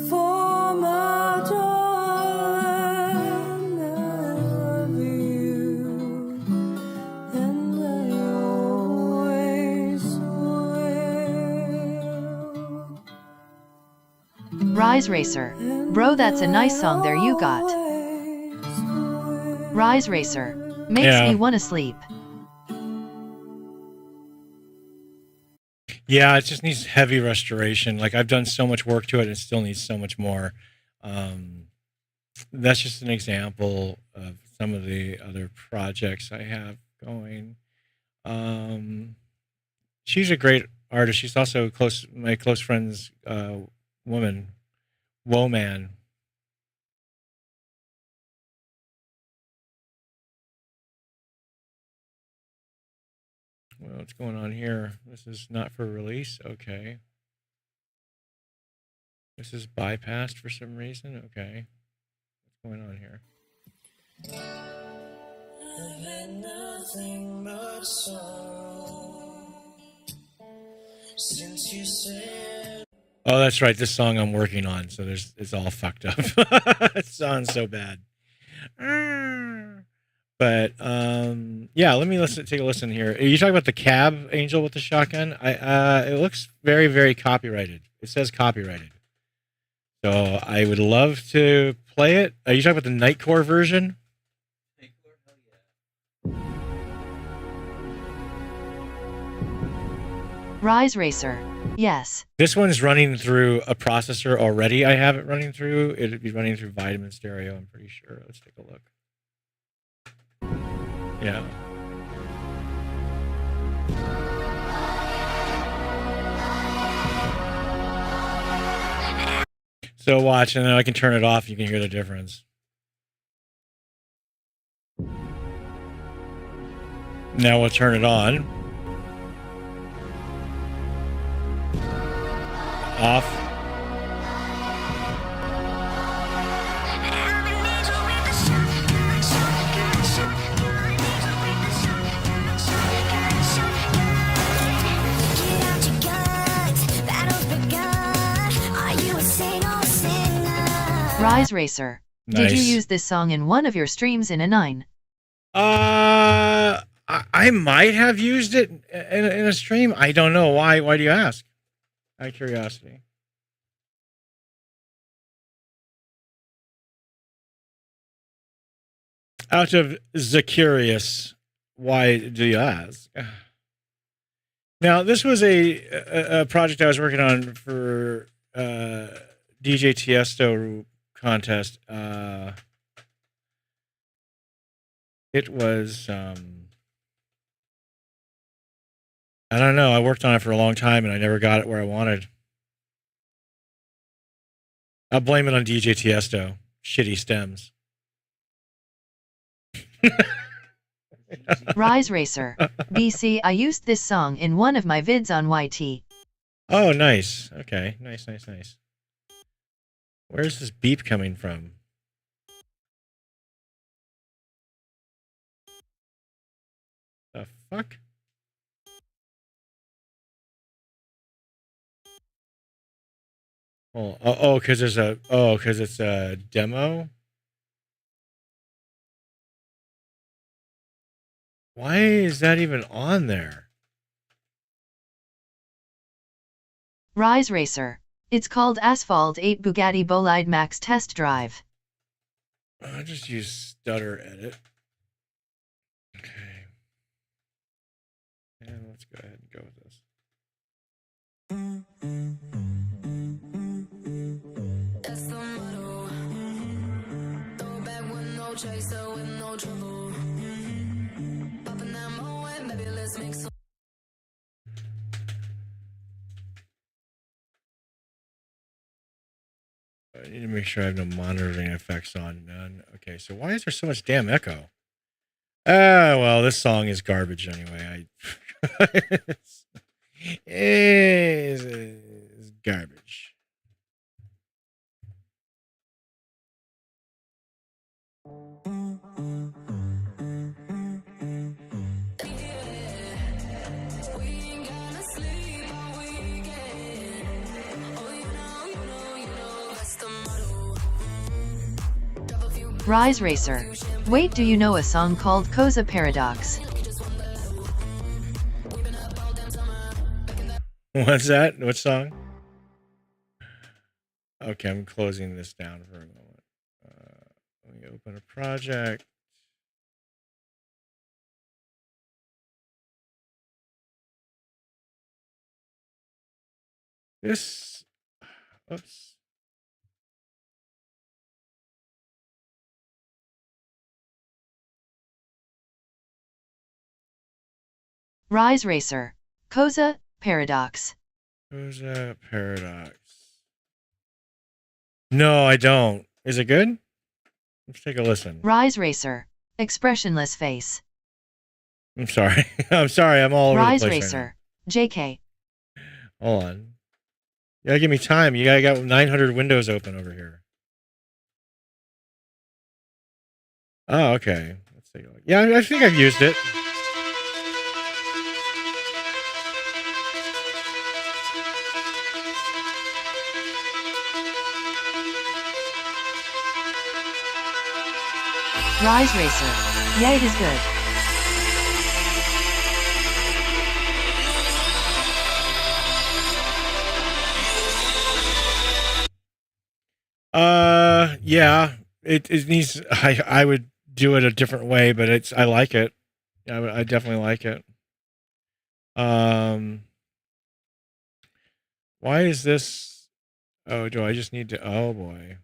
Speaker 6: For my darling, I love you, and I always will.
Speaker 2: Rise Racer. Bro, that's a nice song there you got. Rise Racer. Makes
Speaker 1: Yeah.
Speaker 2: me wanna sleep.
Speaker 1: Yeah, it just needs heavy restoration. Like I've done so much work to it, and it still needs so much more. That's just an example of some of the other projects I have going. She's a great artist. She's also my close friend's woman, Whoa, man. Well, what's going on here? This is not for release. Okay. This is bypassed for some reason. Okay. What's going on here?
Speaker 6: I've had nothing but sorrow since you said.
Speaker 1: Oh, that's right. This song I'm working on, so it's all fucked up. It sounds so bad. But yeah, let me take a listen here. Are you talking about the cab angel with the shotgun? It looks very, very copyrighted. It says copyrighted. So I would love to play it. Are you talking about the Nightcore version?
Speaker 2: Rise Racer. Yes.
Speaker 1: This one's running through a processor already. I have it running through. It'd be running through Vitamin Stereo, I'm pretty sure. Let's take a look. Yeah. So watch, and then I can turn it off. You can hear the difference. Now we'll turn it on. Off.
Speaker 2: Rise Racer. Did you
Speaker 1: Nice.
Speaker 2: use this song in one of your streams in a 9?
Speaker 1: I might have used it in a stream. I don't know. Why do you ask? Out of curiosity. Out of the curious, why do you ask? Now, this was a project I was working on for DJ Tiesto contest. It was I don't know. I worked on it for a long time and I never got it where I wanted. I'll blame it on DJ Tiesto. Shitty stems.
Speaker 2: Rise Racer. BC, I used this song in one of my vids on YT.
Speaker 1: Oh, nice. Okay. Nice. Where's this beep coming from? The fuck? Because it's a demo. Why is that even on there?
Speaker 2: Rise Racer. It's called Asphalt 8 Bugatti Bolide Max Test Drive.
Speaker 1: I just use stutter edit. Okay. And let's go ahead and go with this.
Speaker 6: That's the motto. Throw back with no chaser, with no trouble. Popping that moe, baby, let's make some.
Speaker 1: I need to make sure I have no monitoring effects on. None. Okay, so why is there so much damn echo? Well, this song is garbage anyway. It's garbage.
Speaker 2: Rise Racer. Wait, do you know a song called Koza Paradox?
Speaker 1: What's that? What song? Okay, I'm closing this down for a moment. Let me open a project. This, oops.
Speaker 2: Rise Racer. Koza Paradox.
Speaker 1: Koza Paradox. No, I don't. Is it good? Let's take a listen.
Speaker 2: Rise Racer. Expressionless face.
Speaker 1: I'm sorry. I'm sorry. I'm all over
Speaker 2: Rise
Speaker 1: the place
Speaker 2: Racer. JK.
Speaker 1: right now. Hold on. You gotta give me time. You gotta got 900 windows open over here. Oh, okay. Let's take a look. Yeah, I think I've used it.
Speaker 2: Rise Racer. Yeah, it is good.
Speaker 1: Yeah. It needs. I would do it a different way, but I like it. I definitely like it. Why is this? Oh, do I just need to? Oh boy.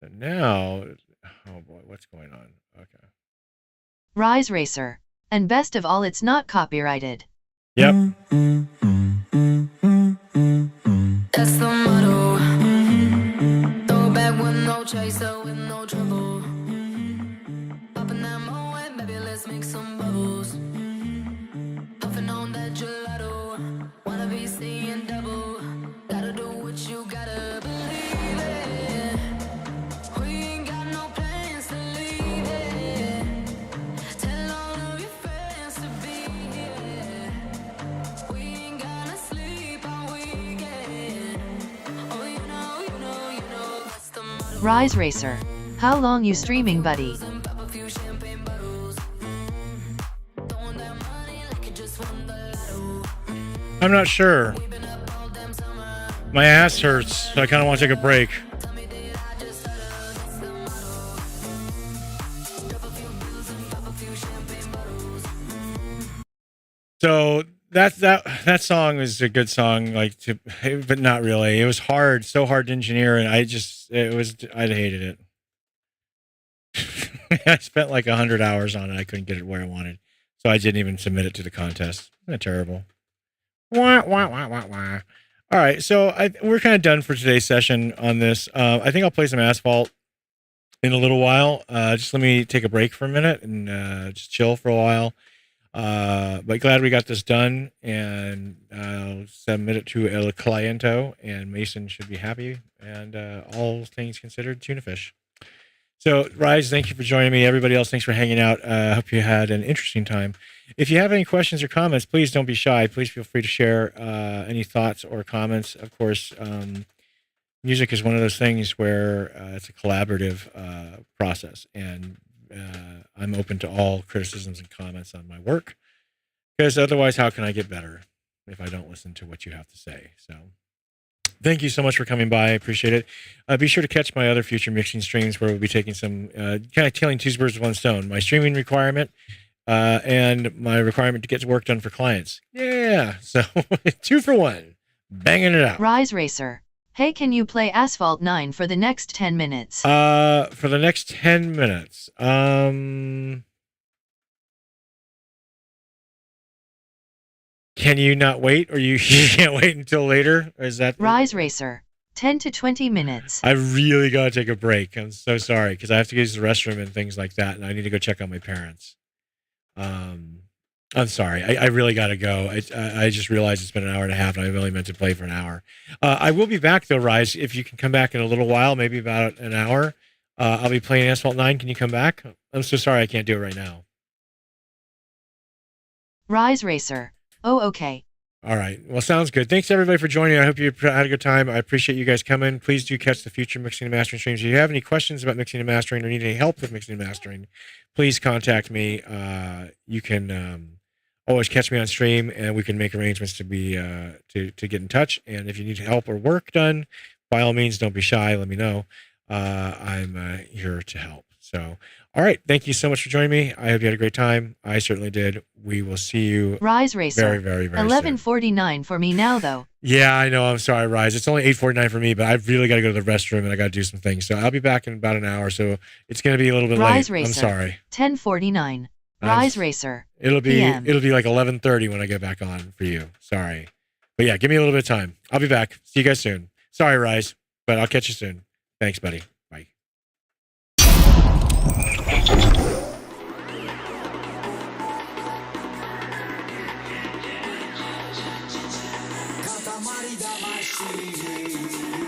Speaker 1: And now, oh boy, what's going on? Okay.
Speaker 2: Rise Racer. And best of all, it's not copyrighted.
Speaker 1: Yep.
Speaker 6: That's the motto. Throw back with no chaser, with no trouble. Popping that moe, baby, let's make some bubbles. Puffing on that gelato. Wanna be seeing double. Gotta do what you gotta believe it. We ain't got no plans to leave it. Tell all of your friends to be here. We ain't gonna sleep all weekend. Oh, you know, that's the motto.
Speaker 2: Rise Racer. How long you streaming, buddy?
Speaker 6: Pop a few champagne bottles. Throwing that money like you just won the lotto.
Speaker 1: I'm not sure.
Speaker 6: Been up all damn summer.
Speaker 1: My ass hurts, so I kind of want to take a break.
Speaker 6: Tell me did I just stutter? That's the motto. Drop a few bills and pop a few champagne bottles.
Speaker 1: So that song is a good song, but not really. It was hard, so hard to engineer, and I hated it. I spent like 100 hours on it. I couldn't get it where I wanted, so I didn't even submit it to the contest. Isn't that terrible? Wah, wah, wah, wah, wah. All right, so we're kind of done for today's session on this. I think I'll play some Asphalt in a little while. Just let me take a break for a minute and just chill for a while. But glad we got this done, and I'll submit it to El Cliento, and Mason should be happy. And all things considered, tuna fish. So, Rise, thank you for joining me. Everybody else, thanks for hanging out. I hope you had an interesting time. If you have any questions or comments, please don't be shy. Please feel free to share any thoughts or comments. Of course, music is one of those things where it's a collaborative process, and I'm open to all criticisms and comments on my work, because otherwise, how can I get better if I don't listen to what you have to say? So thank you so much for coming by. I appreciate it. Be sure to catch my other future mixing streams where we'll be taking some kind of killing two birds with one stone. My streaming requirement and my requirement to get work done for clients. Yeah. So 2 for 1. Banging it out.
Speaker 2: Rise Racer. Hey, can you play Asphalt 9 for the next 10 minutes?
Speaker 1: For the next 10 minutes. Can you not wait, or you can't wait until later? Or is that
Speaker 2: Rise Racer. 10 to 20 minutes.
Speaker 1: I really got to take a break. I'm so sorry, because I have to use the restroom and things like that, and I need to go check on my parents. I'm sorry. I really got to go. I just realized it's been an hour and a half, and I really meant to play for an hour. I will be back, though, Rise. If you can come back in a little while, maybe about an hour, I'll be playing Asphalt 9. Can you come back? I'm so sorry I can't do it right now.
Speaker 2: Rise Racer. Oh, okay.
Speaker 1: All right. Well, sounds good. Thanks, everybody, for joining. I hope you had a good time. I appreciate you guys coming. Please do catch the future mixing and mastering streams. If you have any questions about mixing and mastering or need any help with mixing and mastering, please contact me. You can always catch me on stream, and we can make arrangements to be to get in touch. And if you need help or work done, by all means, don't be shy. Let me know. I'm here to help. So, all right. Thank you so much for joining me. I hope you had a great time. I certainly did. We will see you
Speaker 2: Rise Racer.
Speaker 1: very, very, very
Speaker 2: 11:49 for me now, though.
Speaker 1: Yeah, I know. I'm sorry, Rise. It's only 8:49 for me, but I've really got to go to the restroom, and I got to do some things. So I'll be back in about an hour. So it's going to be a little bit
Speaker 2: Rise
Speaker 1: late.
Speaker 2: Racer.
Speaker 1: I'm sorry.
Speaker 2: 10:49. Rise Racer.
Speaker 1: It'll be
Speaker 2: PM.
Speaker 1: like 11:30 when I get back on for you. Sorry. But yeah, give me a little bit of time. I'll be back. See you guys soon. Sorry, Rise, but I'll catch you soon. Thanks, buddy. Bye.
Speaker 8: Katamari damashi.